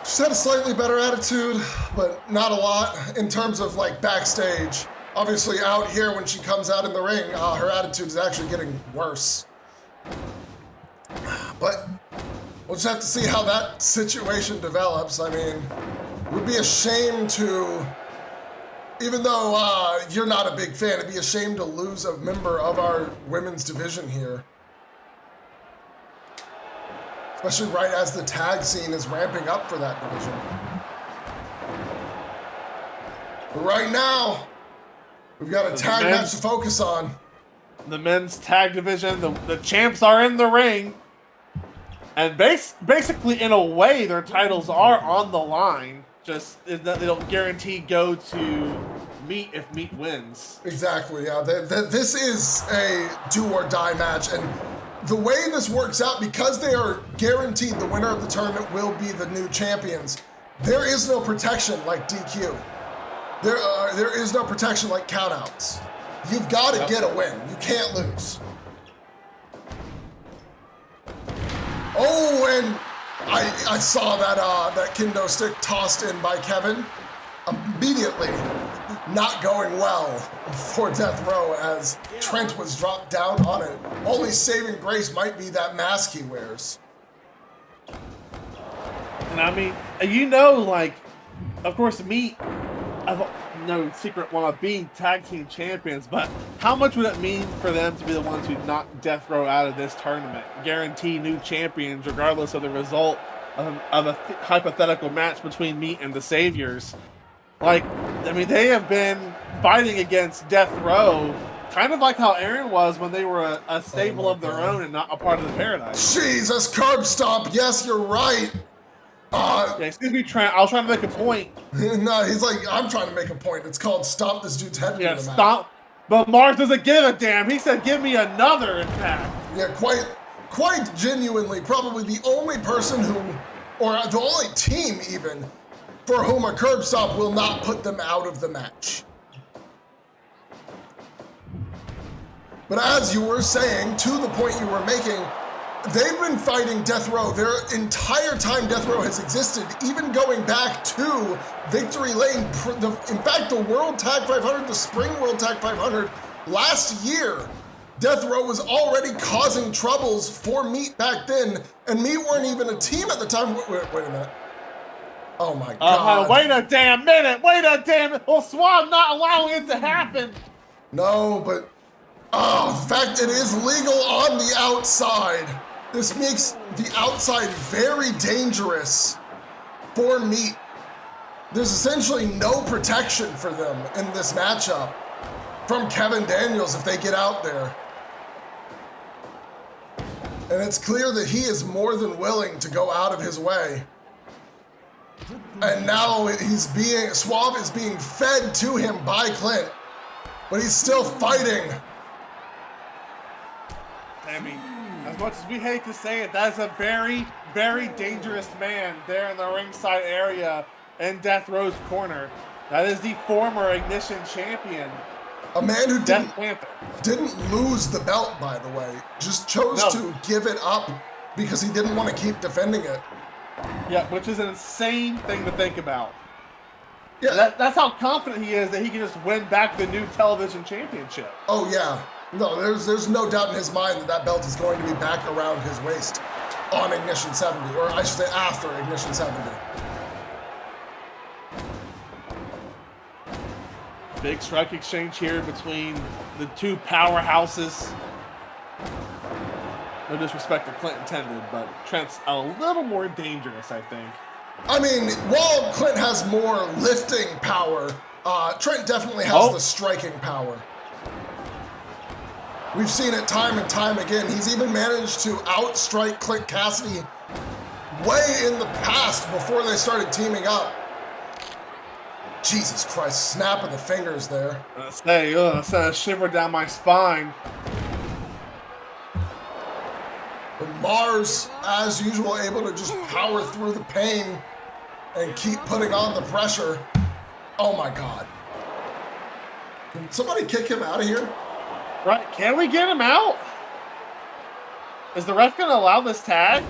She's had a slightly better attitude, but not a lot in terms of like backstage. Obviously, out here when she comes out in the ring, her attitude is actually getting worse. But we'll just have to see how that situation develops. I mean, it would be a shame to, even though you're not a big fan, it'd be a shame to lose a member of our women's division here. Especially right as the tag scene is ramping up for that division. But right now, we've got a tag match to focus on. The men's tag division, the champs are in the ring. And basically, in a way, their titles are on the line. Just they don't guarantee go to M.E.A.T if M.E.A.T wins. Exactly, yeah. This is a do-or-die match. And the way this works out, because they are guaranteed the winner of the tournament will be the new champions, there is no protection like DQ. There is no protection like countouts. You've got to get a win. You can't lose. Oh, and I saw that kendo stick tossed in by Kevin. Immediately not going well for Death Row as Trent was dropped down on it. Only saving grace might be that mask he wears. And I mean, you know, like, of course, M.E.A.T, I've no secret one of being tag team champions, but how much would it mean for them to be the ones who knocked Death Row out of this tournament? Guarantee new champions regardless of the result of a hypothetical match between M.E.A.T and the Saviors. Like, I mean, they have been fighting against Death Row, kind of like how Aaron was when they were a stable of their own and not a part of the Paradise. Jesus, curb stomp. Yes, you're right. Yeah, excuse me, Trent. I was trying to make a point. No, he's like, I'm trying to make a point. It's called stomp this dude's head into the mat. Stomp. But Mark doesn't give a damn. He said, give me another impact. Yeah, quite genuinely, probably the only person who, or the only team even, for whom a curb stomp will not put them out of the match. But as you were saying, to the point you were making, they've been fighting Death Row their entire time Death Row has existed, even going back to Victory Lane. In fact, the World Tag 500, the Spring World Tag 500, last year, Death Row was already causing troubles for M.E.A.T back then, and M.E.A.T weren't even a team at the time. Wait a minute. Oh my God. Wait a damn minute. Wait a damn minute. Well, Swab not allowing it to happen. No, but in fact, it is legal on the outside. This makes the outside very dangerous for M.E.A.T. There's essentially no protection for them in this matchup from Kevin Daniels if they get out there. And it's clear that he is more than willing to go out of his way. And now Suave is being fed to him by Clint, but he's still fighting. I mean, as much as we hate to say it, that is a very, very dangerous man there in the ringside area in Death Row's corner. That is the former Ignition champion. A man who didn't lose the belt, by the way. Just chose to give it up because he didn't want to keep defending it. Yeah, which is an insane thing to think about. Yeah, that's how confident he is that he can just win back the new television championship. Oh yeah, no, there's no doubt in his mind that belt is going to be back around his waist on Ignition 70, or I should say after Ignition 70. Big strike exchange here between the two powerhouses. No disrespect to Clint intended, but Trent's a little more dangerous, I think. I mean, while Clint has more lifting power, Trent definitely has the striking power. We've seen it time and time again. He's even managed to outstrike Clint Cassidy way in the past before they started teaming up. Jesus Christ, snapping the fingers there. Sent a shiver down my spine. But Mars, as usual, able to just power through the pain and keep putting on the pressure. Oh my God. Can somebody kick him out of here? Right, can we get him out? Is the ref gonna allow this tag?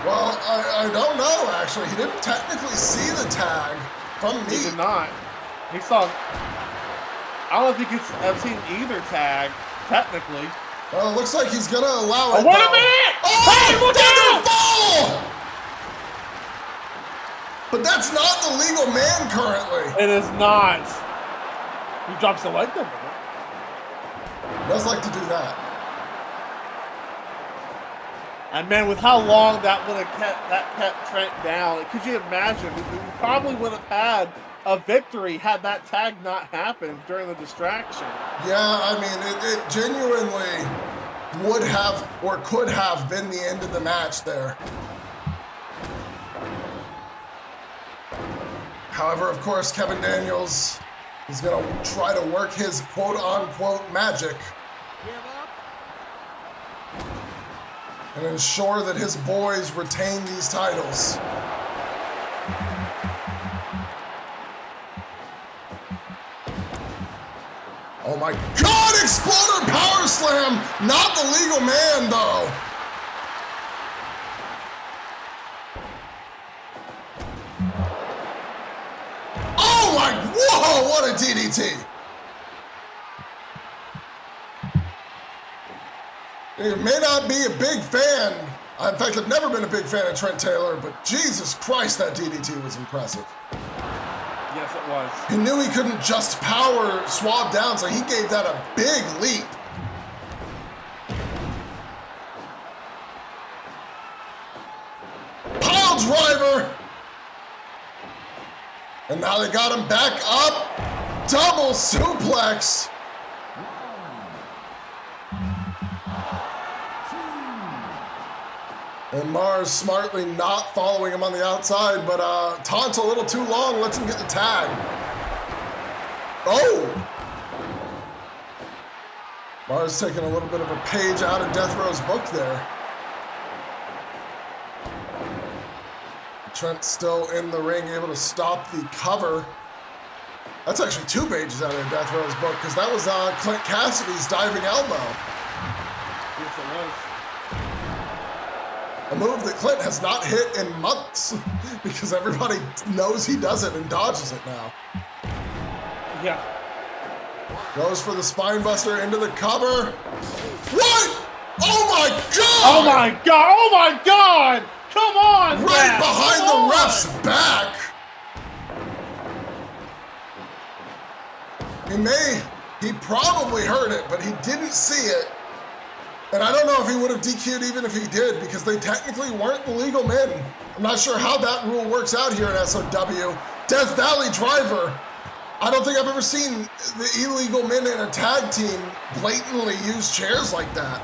Well, I don't know, actually. He didn't technically see the tag from me. He did not. He saw... I don't know if you could have seen either tag, technically. Well, it looks like he's gonna allow it. Oh, wait a minute! Oh, hey, look out! Fall! But that's not the legal man currently. It is not. He drops the leg though, man. Does like to do that. And man, with how long that would have kept Trent down, could you imagine? We probably would have had a victory had that tag not happened during the distraction. Yeah, I mean, it genuinely would have or could have been the end of the match there. However, of course, Kevin Daniels is going to try to work his quote-unquote magic and ensure that his boys retain these titles. Oh my God, Exploder Power Slam! Not the legal man, though. Oh my, whoa, what a DDT. You may not be a big fan. In fact, I've never been a big fan of Trent Taylor, but Jesus Christ, that DDT was impressive. Yes, it was. He knew he couldn't just power swab down, so he gave that a big leap. Pile driver! And now they got him back up. Double suplex. And Mars smartly not following him on the outside, but taunts a little too long, lets him get the tag. Oh! Mars taking a little bit of a page out of Death Row's book there. Trent still in the ring, able to stop the cover. That's actually 2 pages out of Death Row's book, because that was Clint Cassidy's diving elbow. Yes, it was. A move that Clint has not hit in months because everybody knows he does it and dodges it now. Yeah. Goes for the spine buster into the cover. What? Oh my God! Oh my God! Oh my God! Come on! Right Matt. behind Come the on. ref's back. He probably heard it, but he didn't see it. And I don't know if he would have DQ'd even if he did, because they technically weren't the legal men. I'm not sure how that rule works out here at SOW. Death Valley driver. I don't think I've ever seen the illegal men in a tag team blatantly use chairs like that.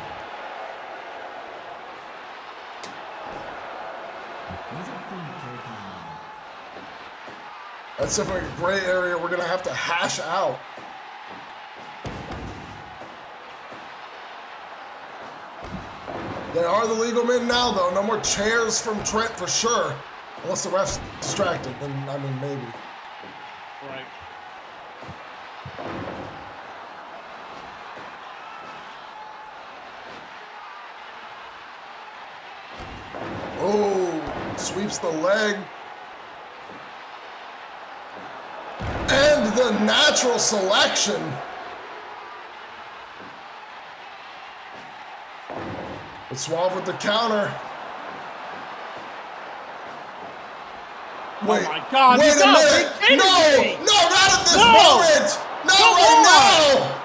That's definitely a gray area we're gonna have to hash out. They are the legal men now, though. No more chairs from Trent for sure. Unless the ref's distracted, then, I mean, maybe. Right. Oh, sweeps the leg. And the natural selection. But Suave with the counter. Wait, oh my God! wait a minute! No, not at this moment! Not right now!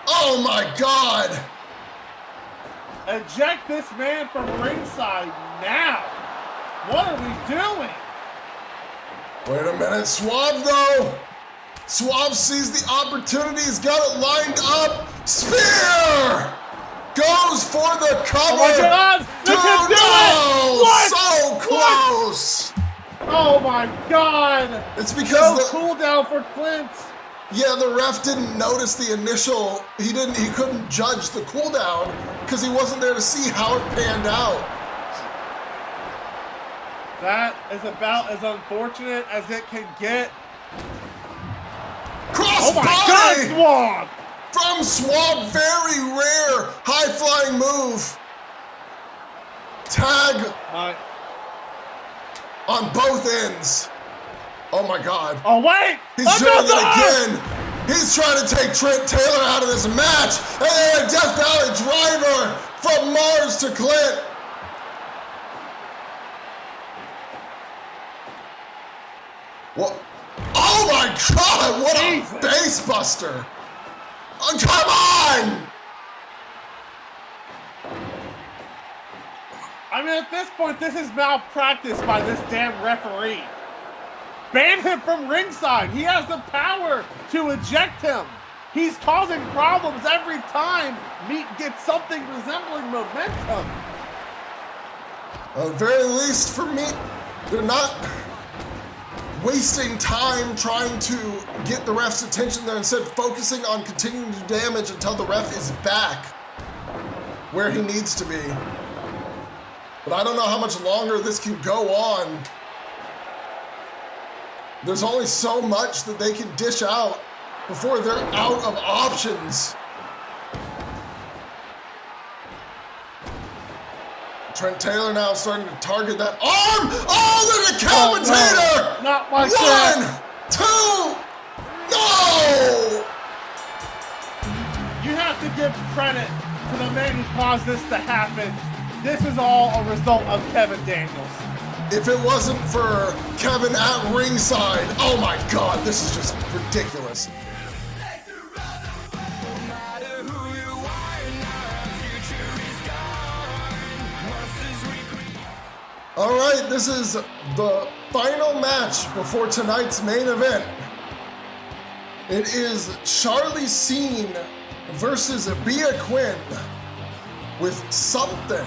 Oh my God! Eject this man from ringside now! What are we doing? Wait a minute, Suave though! Suave sees the opportunity, he's got it lined up. Spear! Goes for the cover! Oh my God! They can do it! What? So close! Oh my God! It's because No the... cooldown for Clint. Yeah, the ref didn't notice the initial, he couldn't judge the cooldown because he wasn't there to see how it panned out. That is about as unfortunate as it can get. Cross Oh my body God, Swab! from Swab, very rare high-flying move. Tag on both ends. Oh my God. Oh wait! He's doing it again. He's trying to take Trent Taylor out of this match. And then a Death Valley driver from Mars to Clint. What? Oh my God, what a base buster. Oh, come on! I mean, at this point, this is malpractice by this damn referee. Ban him from ringside. He has the power to eject him. He's causing problems every time Meat gets something resembling momentum. At the very least, for me, they're not wasting time trying to get the ref's attention. They're instead focusing on continuing to do damage until the ref is back where he needs to be. But I don't know how much longer this can go on. There's only so much that they can dish out before they're out of options. Trent Taylor now starting to target that arm. Oh, the decapitator! Oh, no. Not like that. 1, 2, no! You have to give credit to the man who caused this to happen. This is all a result of Kevin Daniels. If it wasn't for Kevin at ringside, oh my God, this is just ridiculous. All right, this is the final match before tonight's main event. It is Charli Scene versus M.E.A.T Quinn with something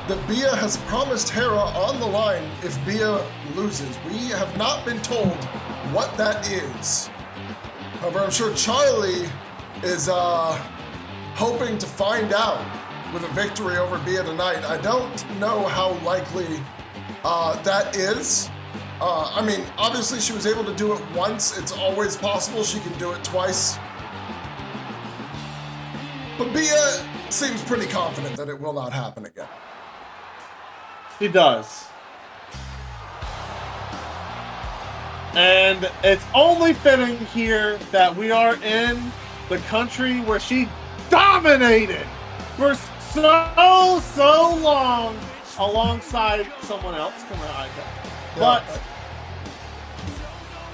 that M.E.A has promised Hera on the line if M.E.A loses. We have not been told what that is. However, I'm sure Charli is hoping to find out with a victory over M.E.A tonight. I don't know how likely that is. I mean, obviously she was able to do it once. It's always possible she can do it twice. But M.E.A seems pretty confident that it will not happen again. He does. And it's only fitting here that we are in the country where she dominated for so long alongside someone else. Come on, Ika. But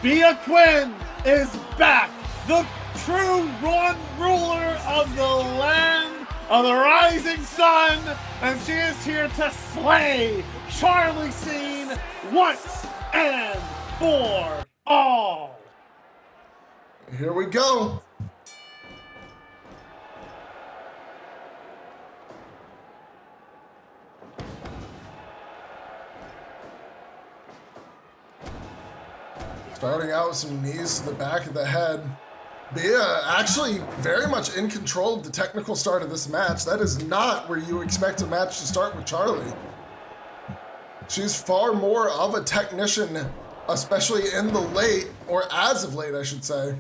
M.E.A Quinn is back. The true one ruler of the land of the rising sun. And she is here to slay Charli Scene once and for all. Here we go. Starting out with some knees to the back of the head. M.E.A actually very much in control of the technical start of this match. That is not where you expect a match to start with Charli. She's far more of a technician, especially in the late, or as of late, I should say.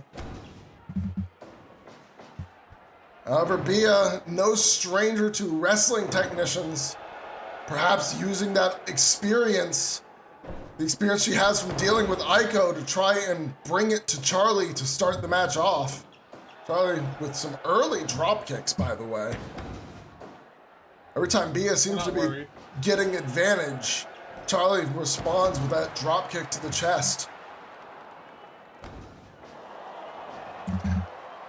However, M.E.A, no stranger to wrestling technicians, perhaps using that experience, the experience she has from dealing with Aiko, to try and bring it to Charli to start the match off. Charli with some early drop kicks, by the way. Every time M.E.A seems to be getting advantage, Charli responds with that drop kick to the chest.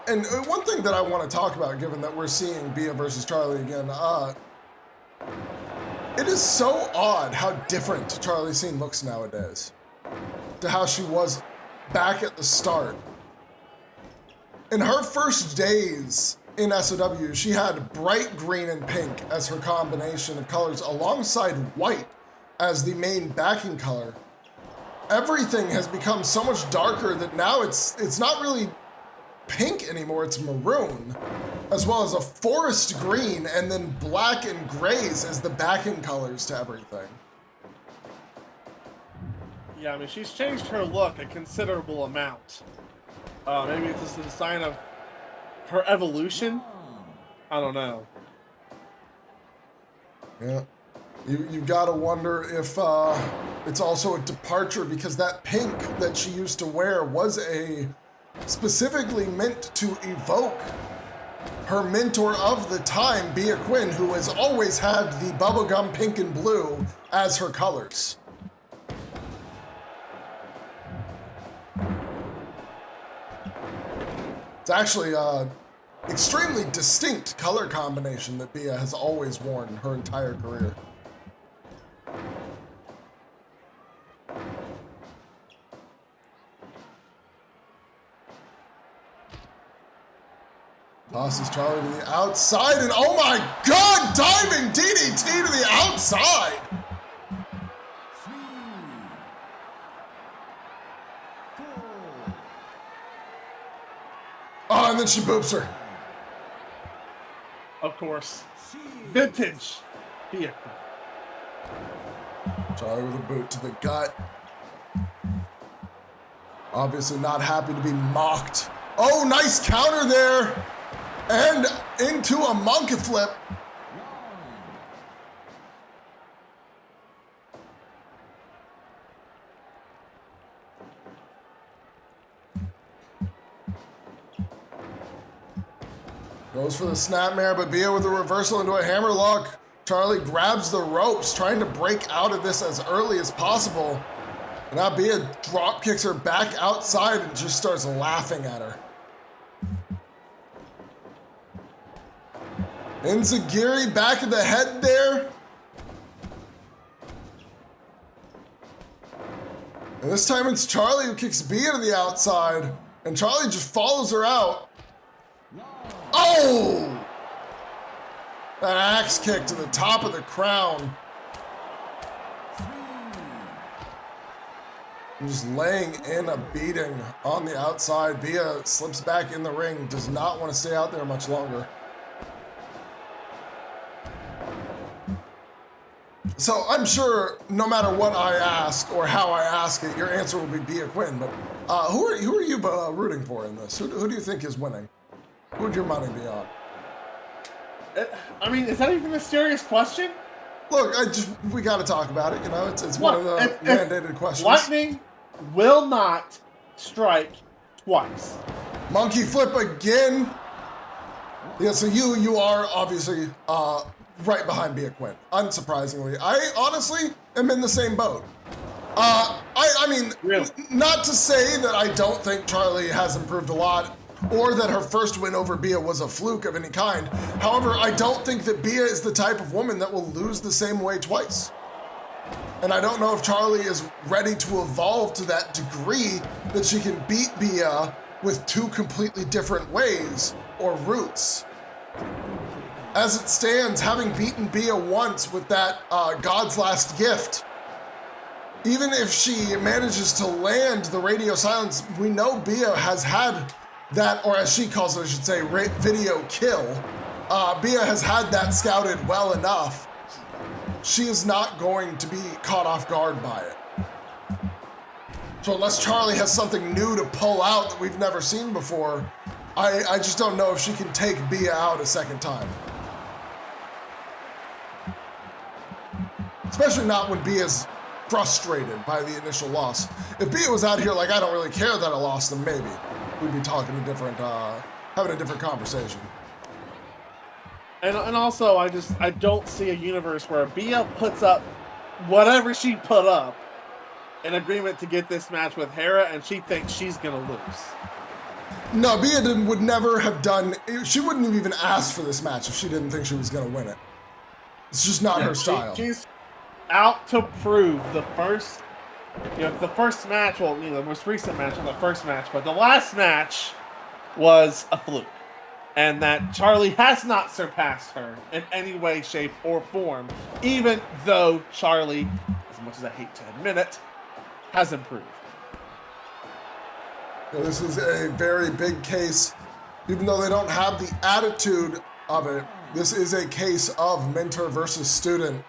And one thing that I want to talk about, given that we're seeing M.E.A versus Charli again, it is so odd how different Charli Scene looks nowadays to how she was back at the start. In her first days in SOW, she had bright green and pink as her combination of colors alongside white as the main backing color. Everything has become so much darker that now it's not really pink anymore, it's maroon, as well as a forest green, and then black and grays as the backing colors to everything. Yeah, I mean, she's changed her look a considerable amount. Maybe it's just a sign of her evolution. I don't know. Yeah. You gotta wonder if it's also a departure, because that pink that she used to wear was specifically meant to evoke her mentor of the time, M.E.A.T, Quinn, who has always had the bubblegum pink and blue as her colors. It's actually an extremely distinct color combination that M.E.A.T has always worn her entire career. Tosses Charli to the outside, and oh my god, diving DDT to the outside! Oh, and then she boops her. Of course. Vintage vehicle. Charli with a boot to the gut. Obviously not happy to be mocked. Oh, nice counter there! And into a monkey flip. Goes for the snapmare, but M.E.A.T with a reversal into a hammerlock. Charli grabs the ropes, trying to break out of this as early as possible. And now M.E.A.T drop kicks her back outside and just starts laughing at her. Enziguri back of the head there. And this time it's Charli who kicks M.E.A.T to the outside, and Charli just follows her out. Oh! That axe kick to the top of the crown. And just laying in a beating on the outside. M.E.A.T slips back in the ring, does not want to stay out there much longer. So I'm sure no matter what I ask or how I ask it, your answer will be M.E.A.T Quinn. But who are you rooting for in this? Who do you think is winning? Who would your money be on? I mean, is that even a serious question? Look, we got to talk about it. You know, it's one of the mandated questions. Lightning will not strike twice. Monkey flip again. Yeah, so you are obviously right behind M.E.A.T Quinn. Unsurprisingly, I honestly am in the same boat. I mean, really? Not to say that I don't think Charli has improved a lot, or that her first win over M.E.A.T was a fluke of any kind. However, I don't think that M.E.A.T is the type of woman that will lose the same way twice. And I don't know if Charli is ready to evolve to that degree that she can beat M.E.A.T with two completely different ways or routes. As it stands, having beaten M.E.A.T once with that God's Last Gift, even if she manages to land the radio silence, we know M.E.A.T has had that, or as she calls it, I should say, video kill. M.E.A.T has had that scouted well enough. She is not going to be caught off guard by it. So unless Charli has something new to pull out that we've never seen before, I just don't know if she can take M.E.A.T out a second time. Especially not when M.E.A.T is frustrated by the initial loss. If M.E.A.T was out here like, I don't really care that I lost, then maybe we'd be talking a different, having a different conversation. And also, I don't see a universe where M.E.A.T puts up whatever she put up in agreement to get this match with Hera, and she thinks she's gonna lose. No, M.E.A.T would never have done, she wouldn't have even asked for this match if she didn't think she was gonna win it. It's just not her style. She's out to prove the first match, well, the most recent match, not the first match, but the last match was a fluke. And that Charli has not surpassed her in any way, shape, or form, even though Charli, as much as I hate to admit it, has improved. This is a very big case Even though they don't have the attitude of it, this is a case of mentor versus student.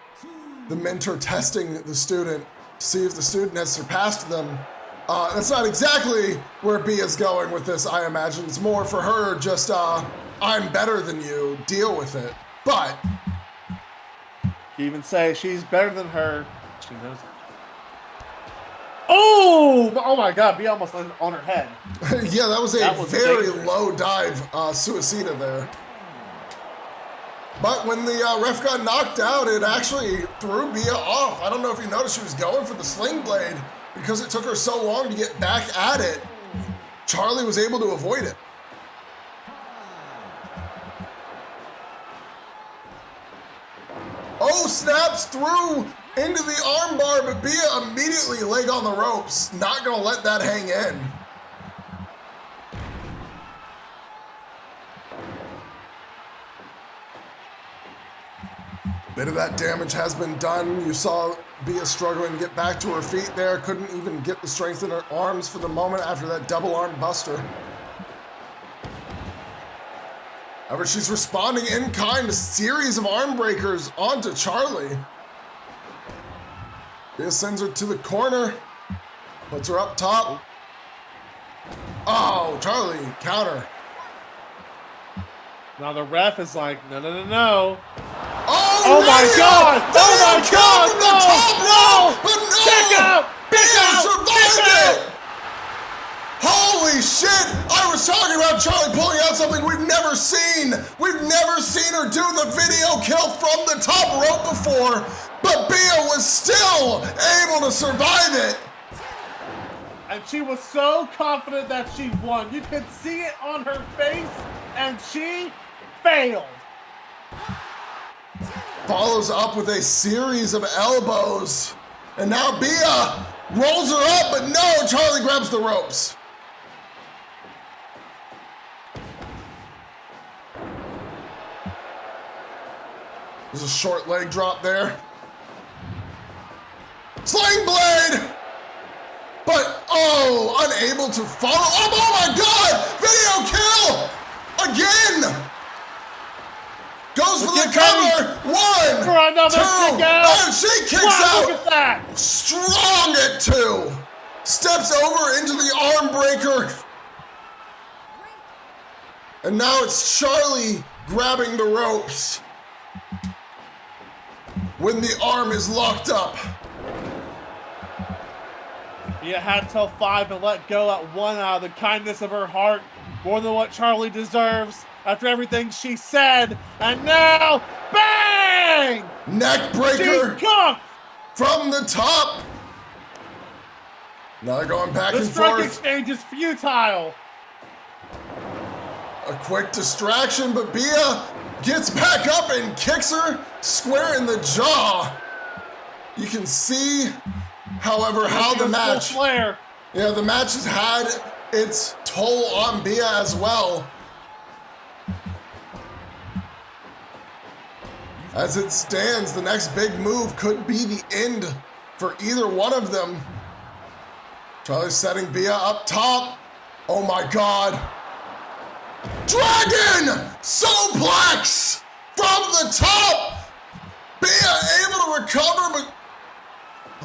The mentor testing the student to see if the student has surpassed them. That's not exactly where B is going with this, I imagine. It's more for her just, I'm better than you, deal with it. But you even say she's better than her. She knows it. Oh my God, B almost landed on her head. Yeah, that was a very dangerous. low dive suicida there. But when the ref got knocked out, it actually threw Bia off. I don't know if you noticed she was going for the sling blade because it took her so long to get back at it. Charli was able to avoid it. Oh, snaps through into the armbar, but Bia immediately leg on the ropes. Not gonna let that hang in. Bit of that damage has been done. You saw Bia struggling to get back to her feet there. Couldn't even get the strength in her arms for the moment after that double arm buster. However, she's responding in kind, a series of arm breakers onto Charli. Bia sends her to the corner, puts her up top. Oh, Charli, counter. Now the ref is like, no. Oh my God! Oh my God! From the top rope, but no! Kick out! Bia survived it! Holy shit! I was talking about Charli pulling out something we've never seen. We've never seen her do the video kill from the top rope before, but Bia was still able to survive it. And she was so confident that she won. You could see it on her face, and she failed. Follows up with a series of elbows. And now Bia rolls her up, but no, Charli grabs the ropes. There's a short leg drop there. Sling blade! But, unable to follow. Oh my God! Video kill! Again! Goes for the cover. One, for another two, kick out. and she kicks Wow, out. look at that. Strong at two. Steps over into the arm breaker. And now it's Charli grabbing the ropes when the arm is locked up. Bia had till 5 and let go at 1 out of the kindness of her heart. More than what Charli deserves after everything she said. And now, bang! Neck breaker She's cooked! from the top. Now they're going back The and strike forth. exchange is futile. A quick distraction, but Bia gets back up and kicks her square in the jaw. You can see, however, how the match... Flair. Yeah, the match has had its toll on Bia as well. As it stands, the next big move could be the end for either one of them. Charli's setting Bia up top. Oh my God. Dragon suplex from the top. Bia able to recover, but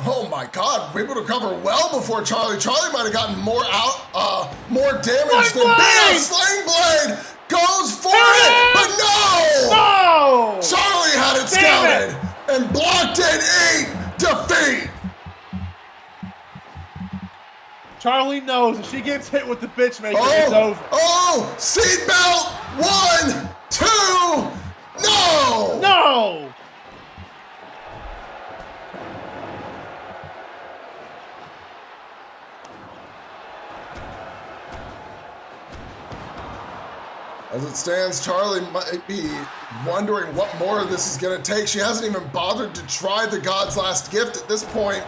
oh my God, able to recover well before Charli. Charli might have gotten more damage than Bia. Sling blade goes for it, but no! No! Charli had it scouted and blocked it. 8 defeat. Charli knows if she gets hit with the bitch maker, it's over. Oh, seatbelt. 1, 2, no! No! As it stands, Charli might be wondering what more of this is going to take. She hasn't even bothered to try the God's Last Gift at this point.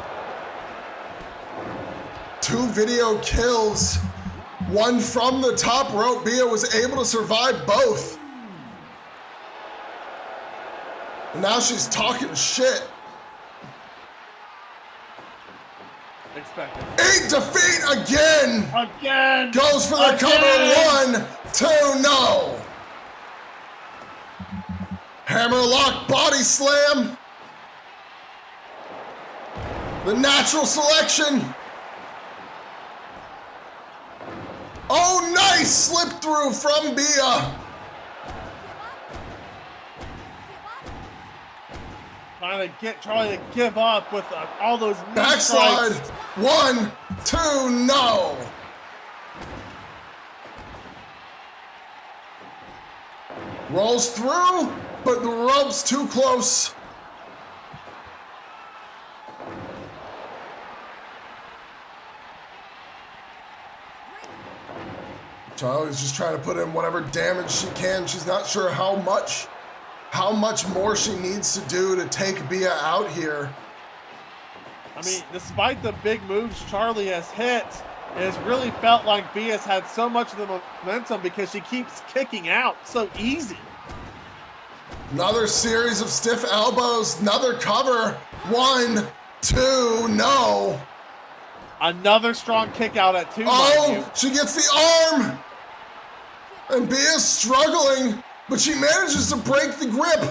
2 video kills, 1 from the top rope. Bia was able to survive both. And now she's talking shit. Expected. 8 defeat again. Again. Goes for the cover. 1, 2, no. Hammerlock body slam. The natural selection. Oh, nice slip through from M.E.A.T. Trying to get Charli to give up with all those backslide. strikes. 1, 2, no. Rolls through, but the rope's too close. Charli's just trying to put in whatever damage she can. She's not sure how much more she needs to do to take M.E.A.T out here. I mean, despite the big moves Charli has hit, it has really felt like M.E.A.T has had so much of the momentum because she keeps kicking out so easy. Another series of stiff elbows, another cover. 1, 2, no. Another strong kick out at 2. Oh, she gets the arm. And M.E.A.T is struggling, but she manages to break the grip.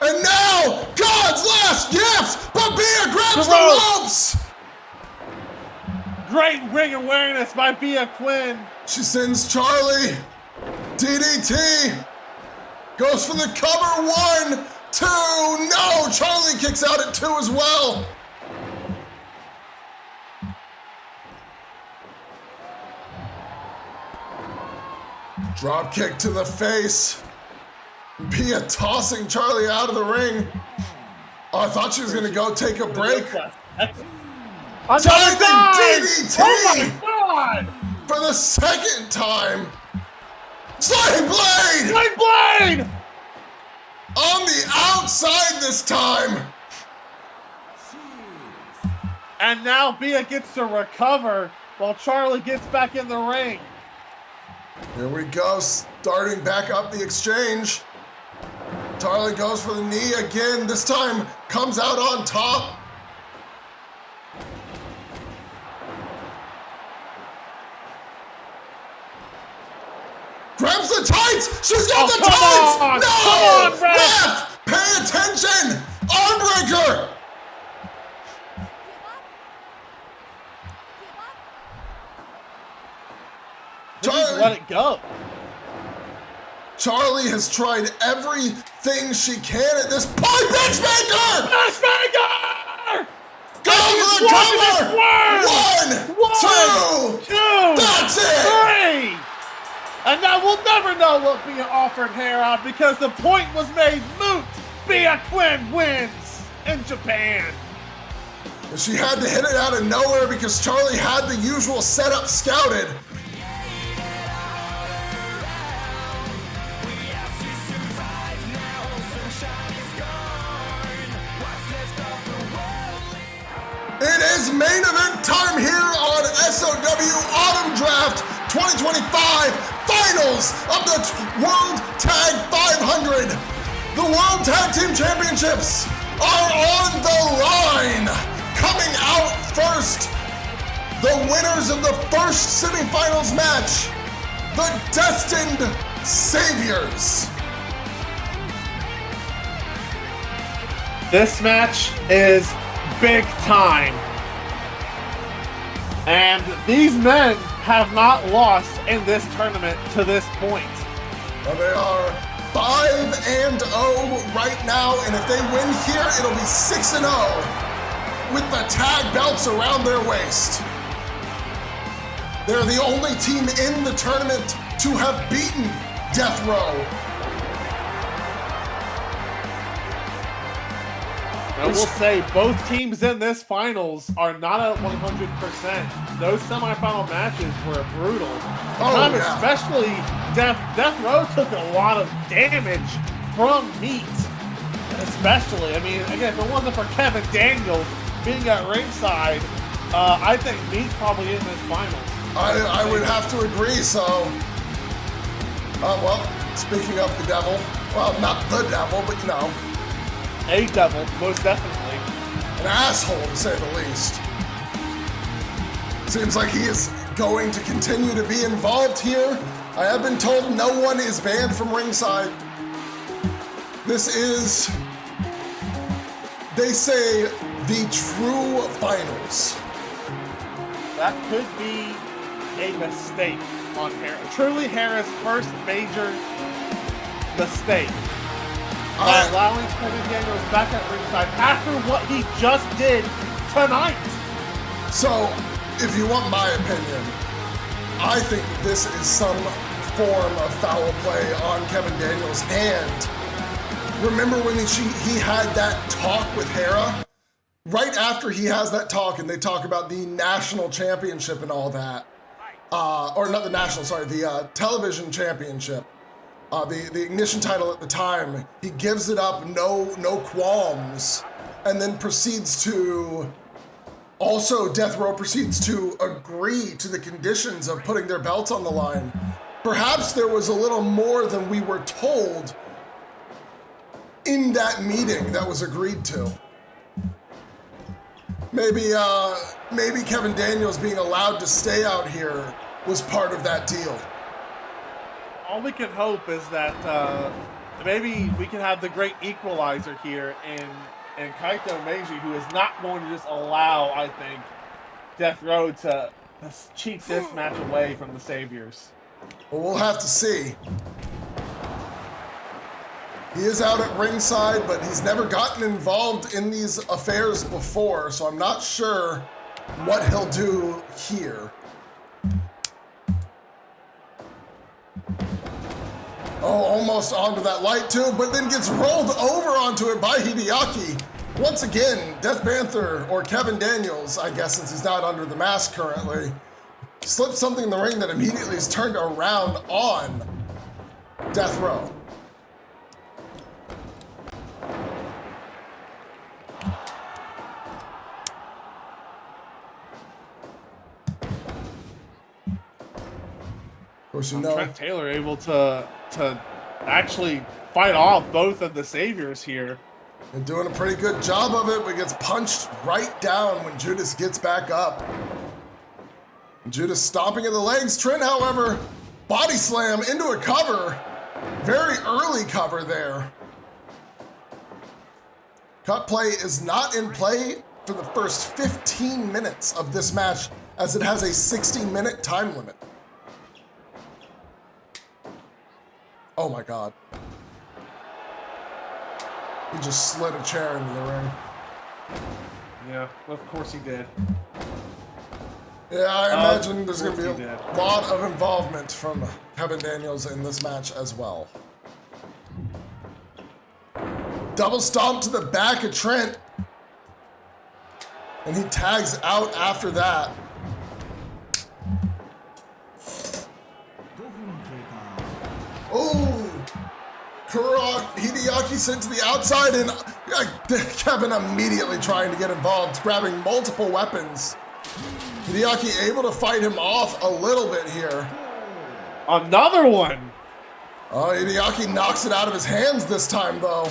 And now, God's last gift, but M.E.A.T grabs the ropes. Great ring awareness by Quinn. She sends Charli. DDT. Goes for the cover. 1, 2, no. Charli kicks out at 2 as well. Drop kick to the face. M.E.A.T tossing Charli out of the ring. Oh, I thought she was gonna go take a break. Diving DDT! Oh my God! For the second time. Sliding blade! Sliding blade! On the outside this time. And now M.E.A.T gets to recover while Charli gets back in the ring. Here we go, starting back up the exchange. Charli goes for the knee again. This time comes out on top. Grabs the tights! She's got the tights! On. No! Come on, Ref! Pay attention! Armbreaker! Just let it go. Charli has tried everything she can at this point. Benchmaker! Benchmaker! Go for the cover! 1, 2, that's it! 3! And now we'll never know what M.E.A.T offered Herod because the point was made moot. Quinn wins in Japan. She had to hit it out of nowhere because Charli had the usual setup scouted. It is main event time here on SOW Autumn Draft 2025 Finals of the World Tag 500. The World Tag Team Championships are on the line. Coming out first, the winners of the first semifinals match, the Destined Saviors. This match is big time. And these men have not lost in this tournament to this point. Well, they are 5-0 right now, and if they win here, it'll be 6-0 with the tag belts around their waist. They're the only team in the tournament to have beaten Death Row. I will say both teams in this finals are not at 100%. Those semifinal matches were brutal. Yeah. Especially Death Row took a lot of damage from M.E.A.T. Especially, I mean, again, if it wasn't for Kevin Daniels being at ringside, I think M.E.A.T's probably in this finals. I would have to agree. So, well, speaking of the devil, well, not the devil, but you know. A devil, most definitely. An asshole, to say the least. Seems like he is going to continue to be involved here. I have been told no one is banned from ringside. This is, they say, the true finals. That could be a mistake on Hera. Truly Hera's first major mistake. By allowing Kevin Daniels back at ringside after what he just did tonight. So, if you want my opinion, I think this is some form of foul play on Kevin Daniels' hand. Remember when he had that talk with Hera? Right after he has that talk and they talk about the national championship and all that. Or not the national, sorry, the television championship. The Ignition title at the time. He gives it up, no qualms, and then proceeds to... Also, Death Row proceeds to agree to the conditions of putting their belts on the line. Perhaps there was a little more than we were told in that meeting that was agreed to. Maybe Kevin Daniels being allowed to stay out here was part of that deal. All we can hope is that maybe we can have the great equalizer here and Kaito Meiji, who is not going to just allow, I think, Death Row to cheat this match away from the Saviors. Well, we'll have to see. He is out at ringside, but he's never gotten involved in these affairs before, so I'm not sure what he'll do here. Oh, almost onto that light too, but then gets rolled over onto it by Hideaki. Once again, Death Panther, or Kevin Daniels, I guess since he's not under the mask currently, slipped something in the ring that immediately is turned around on Death Row. Of course, you know. Trent Taylor able to actually fight off both of the Saviors here. They're doing a pretty good job of it, but gets punched right down when Judas gets back up. Judas stomping at the legs. Trent, however, body slam into a cover. Very early cover there. Cut play is not in play for the first 15 minutes of this match, as it has a 60-minute time limit. Oh my God. He just slid a chair into the ring. Yeah, of course he did. Yeah, I imagine there's going to be a lot of involvement from Kevin Daniels in this match as well. Double stomp to the back of Trent. And he tags out after that. Oh! Hideaki sent to the outside, and Kevin immediately trying to get involved, grabbing multiple weapons. Hideaki able to fight him off a little bit here. Another one! Oh, Hideaki knocks it out of his hands this time, though.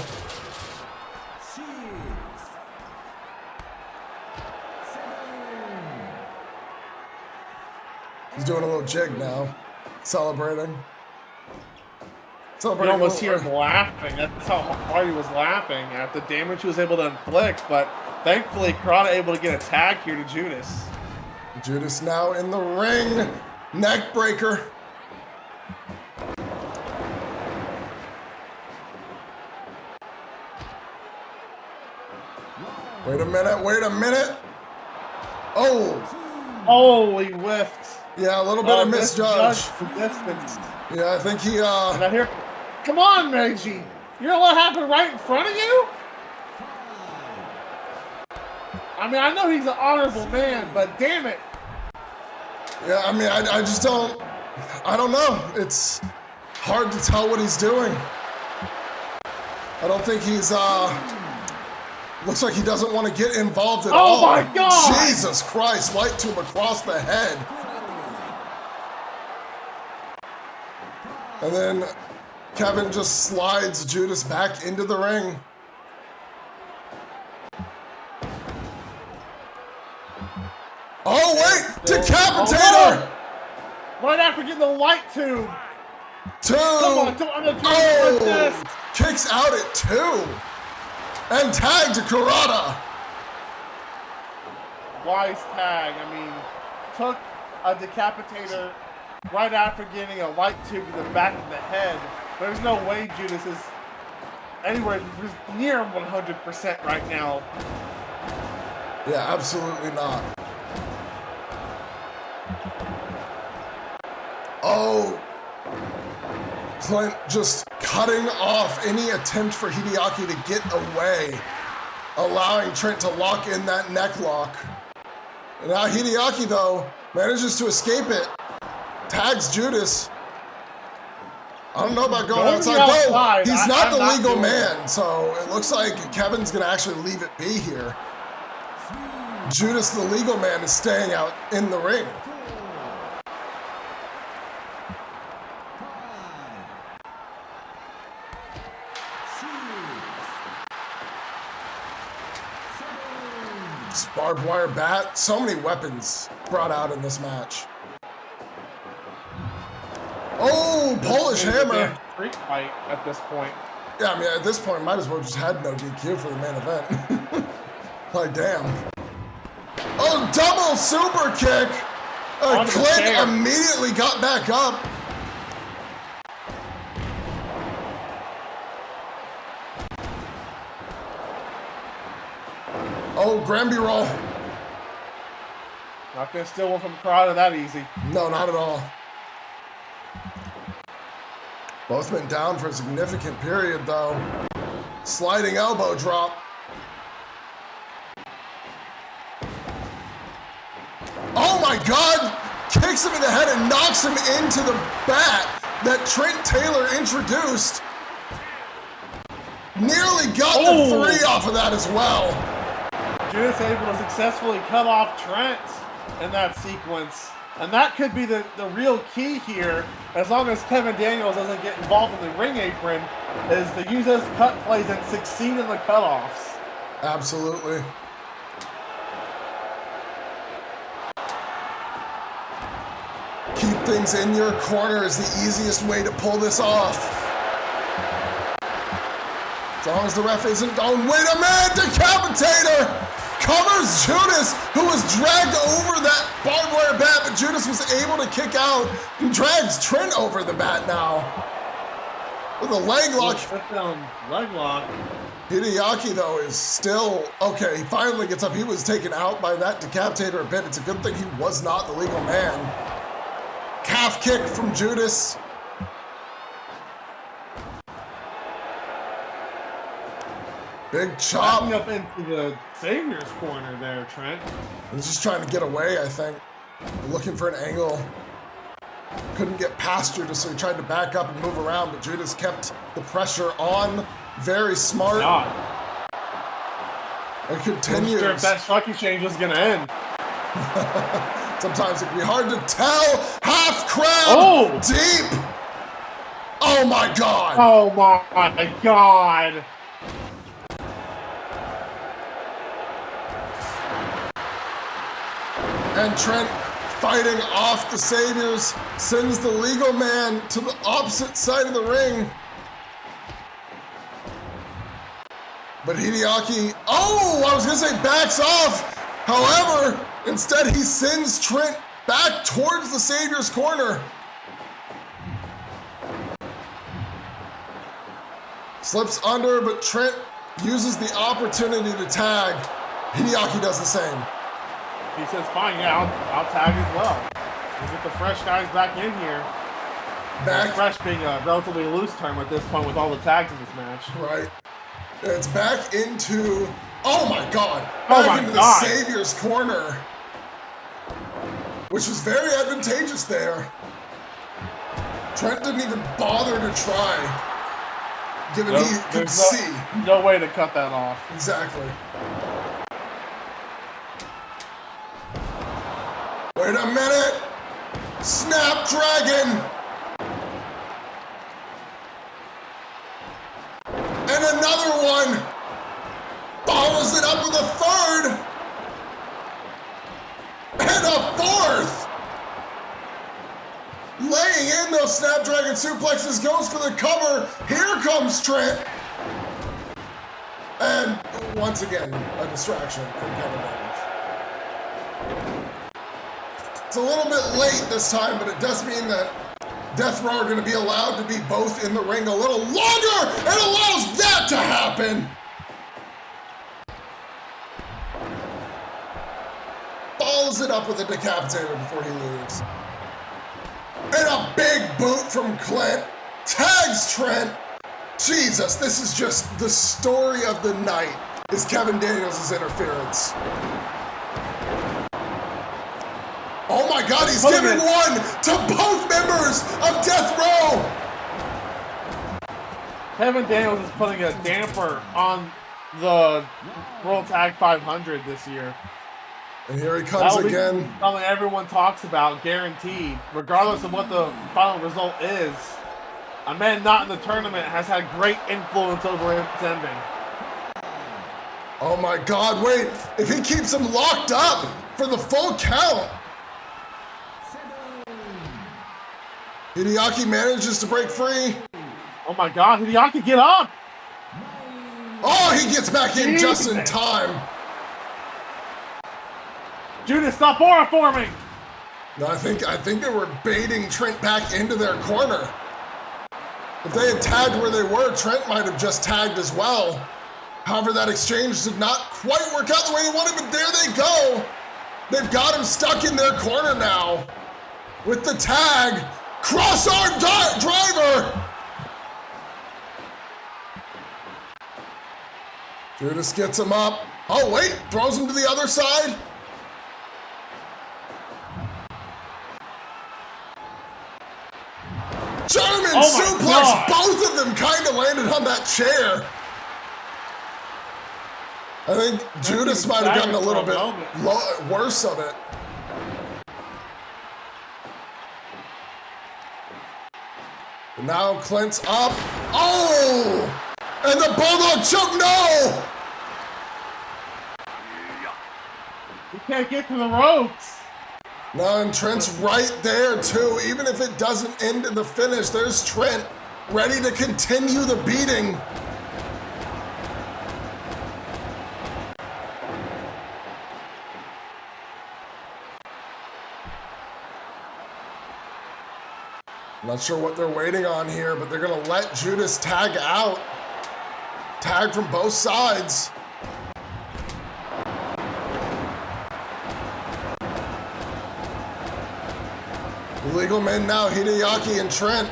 He's doing a little jig now, celebrating. You almost hear him laughing. That's how hard he was laughing at the damage he was able to inflict. But thankfully, Karada able to get a tag here to Judas. Judas now in the ring. Neck breaker. Wait a minute, wait a minute. Oh. Oh, he whiffed. Yeah, a little bit of misjudge. Distance. Yeah, I think he, And I hear, come on, Meiji. You know what happened right in front of you? I mean, I know he's an honorable man, but damn it. Yeah, I mean, I just don't, I don't know. It's hard to tell what he's doing. I don't think he's, looks like he doesn't want to get involved at all. Oh my God! Jesus Christ, light to him across the head. And then Kevin just slides Judas back into the ring. Oh, wait! Still, Decapitator! Right after getting the light tube. 2. Come on, don't with this. Kicks out at 2. And tag to Kurata. Wise tag. I mean, took a decapitator right after getting a light tube to the back of the head. There's no way Judas is anywhere near 100% right now. Yeah, absolutely not. Oh, Clint just cutting off any attempt for Hideaki to get away, allowing Trent to lock in that neck lock. And now Hideaki, though, manages to escape it. Tags Judas. I don't know about going outside. No, he's not the legal man, so it looks like Kevin's going to actually leave it be here. Judas, the legal man, is staying out in the ring. Barbed wire bat, so many weapons brought out in this match. Oh, Polish hammer. Street fight at this point. Yeah, I mean, at this point, might as well just had no DQ for the main event. Like, damn. Oh, double super kick. Clint immediately got back up. Oh, Granby roll. Not gonna steal one from Kurata that easy. No, not at all. Both been down for a significant period, though. Sliding elbow drop. Oh my God! Kicks him in the head and knocks him into the bat that Trent Taylor introduced. Nearly got the 3 off of that as well. Judas able to successfully cut off Trent in that sequence. And that could be the real key here, as long as Kevin Daniels doesn't get involved in the ring apron, is to use those cut plays and succeed in the cutoffs. Absolutely. Keep things in your corner is the easiest way to pull this off. As long as the ref isn't down. Wait a minute! Decapitator! Covers Judas, who was dragged over that barbed wire bat, but Judas was able to kick out and drags Trent over the bat now. With a leg lock. Leg lock. Hideaki, though, is still... Okay, he finally gets up. He was taken out by that decapitator a bit. It's a good thing he was not the legal man. Calf kick from Judas. Big chop. Backing up into the Savior's corner there, Trent. He's just trying to get away, I think. Looking for an angle. Couldn't get past Judas, so he tried to back up and move around, but Judas kept the pressure on. Very smart. And continues. I'm sure if that Chucky change is going to end. Sometimes it can be hard to tell. Half crab. Deep. Oh my God. Oh my God. And Trent, fighting off the Saviors, sends the legal man to the opposite side of the ring. But Hideaki, I was gonna say backs off. However, instead he sends Trent back towards the Savior's corner. Slips under, but Trent uses the opportunity to tag. Hideaki does the same. He says, fine, yeah, I'll tag as well. We'll get the fresh guys back in here. Fresh being a relatively loose term at this point with all the tags in this match. Right. It's back into, oh my God, back into the Savior's corner. Which was very advantageous there. Trent didn't even bother to try, given he could see. No way to cut that off. Exactly. Wait a minute! Snapdragon! And another one! Follows it up with a third! And bringing in those Snapdragon suplexes, goes for the cover. Here comes Trent. And once again, a distraction from Kevin Daniels. It's a little bit late this time, but it does mean that Death Row are going to be allowed to be both in the ring a little longer and allows that to happen. Follows it up with a decapitator before he leaves. And a big boot from Clint. Tags Trent. Jesus, this is just the story of the night, is Kevin Daniels' interference. Oh my God, he's giving one to both members of Death Row! Kevin Daniels is putting a damper on the World Tag 500 this year. And here he comes again. Something everyone talks about, guaranteed. Regardless of what the final result is, a man not in the tournament has had great influence over its ending. Oh my God, wait. If he keeps him locked up for the full count. Hideaki manages to break free. Oh my God, Hideaki, get up! Oh, he gets back in just in time. Judas, stop aura forming! No, I think they were baiting Trent back into their corner. If they had tagged where they were, Trent might have just tagged as well. However, that exchange did not quite work out the way they wanted, but there they go. They've got him stuck in their corner now. With the tag, cross-arm driver. Judas gets him up. Oh wait, throws him to the other side. German suplex, God. Both of them kind of landed on that chair. I think Judas might have gotten a little bit worse of it. But now Clint's up. Oh! And the Bulldog choke, no! He can't get to the ropes. No, and Trent's right there too. Even if it doesn't end in the finish, there's Trent ready to continue the beating. Not sure what they're waiting on here, but they're gonna let Judas tag out. Tag from both sides. Legal men now, Hideaki and Trent.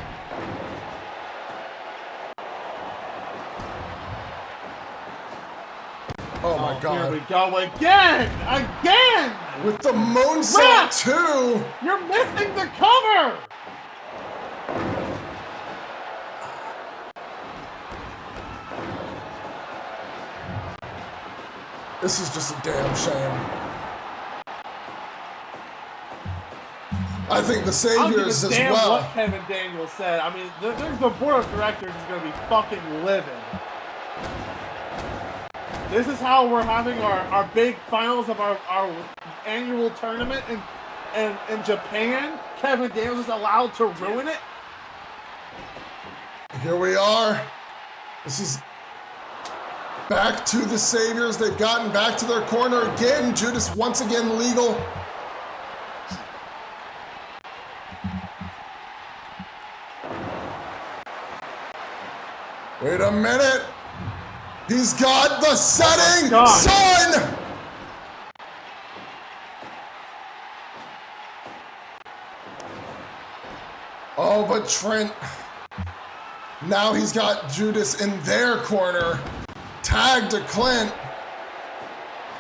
Oh my God. Here we go again! Again! With the moonsault too! You're missing the cover! This is just a damn shame. I think the Saviors as well. What Kevin Daniels said. I mean, the board of directors is going to be fucking livid. This is how we're having our big finals of our annual tournament in Japan. Kevin Daniels is allowed to ruin it. Here we are. This is back to the Saviors. They've gotten back to their corner again. Judas once again legal. Wait a minute. He's got the setting sun. Oh, but Trent. Now he's got Judas in their corner. Tag to Clint.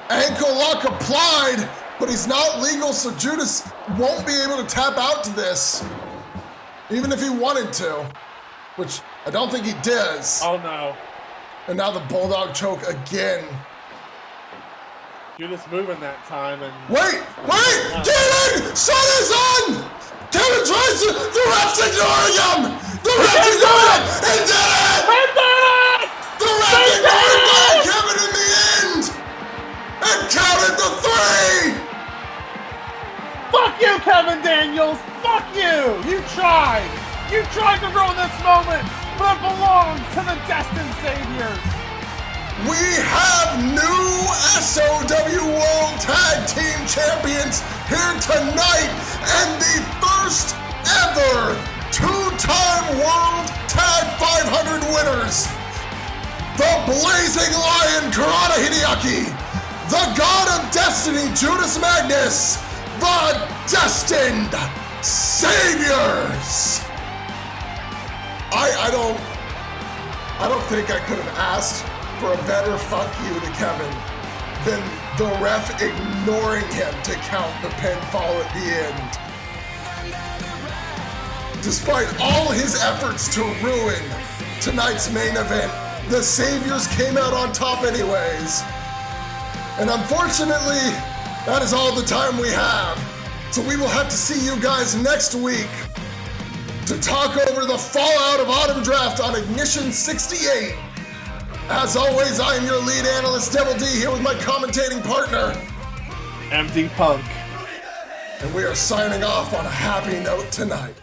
Ankle lock applied, but he's not legal, so Judas won't be able to tap out to this. Even if he wanted to, which I don't think he does. Oh no. And now the Bulldog choke again. Judas moving that time and... Wait! Get in! Sun is on! Kevin tries to... The ref's ignoring him! The ref's ignoring him! He did it! We did it! The ref ignored Kevin in the end! And counted the 3! Fuck you, Kevin Daniels! Fuck you! You tried! You tried to ruin this moment, but it belongs to the Destined Saviors! We have new SOW World Tag Team Champions here tonight, and the first ever two-time World Tag 500 winners. The Blazing Lion, Karada Hideaki. The God of Destiny, Judas Magnus. The Destined Saviors. I don't think I could have asked for a better fuck you to Kevin than the ref ignoring him to count the pinfall at the end. Despite all his efforts to ruin tonight's main event, the Saviors came out on top anyways. And unfortunately, that is all the time we have. So we will have to see you guys next week to talk over the fallout of Autumn Draft on Ignition 68. As always, I am your lead analyst, Devil D, here with my commentating partner, MD Punk. And we are signing off on a happy note tonight.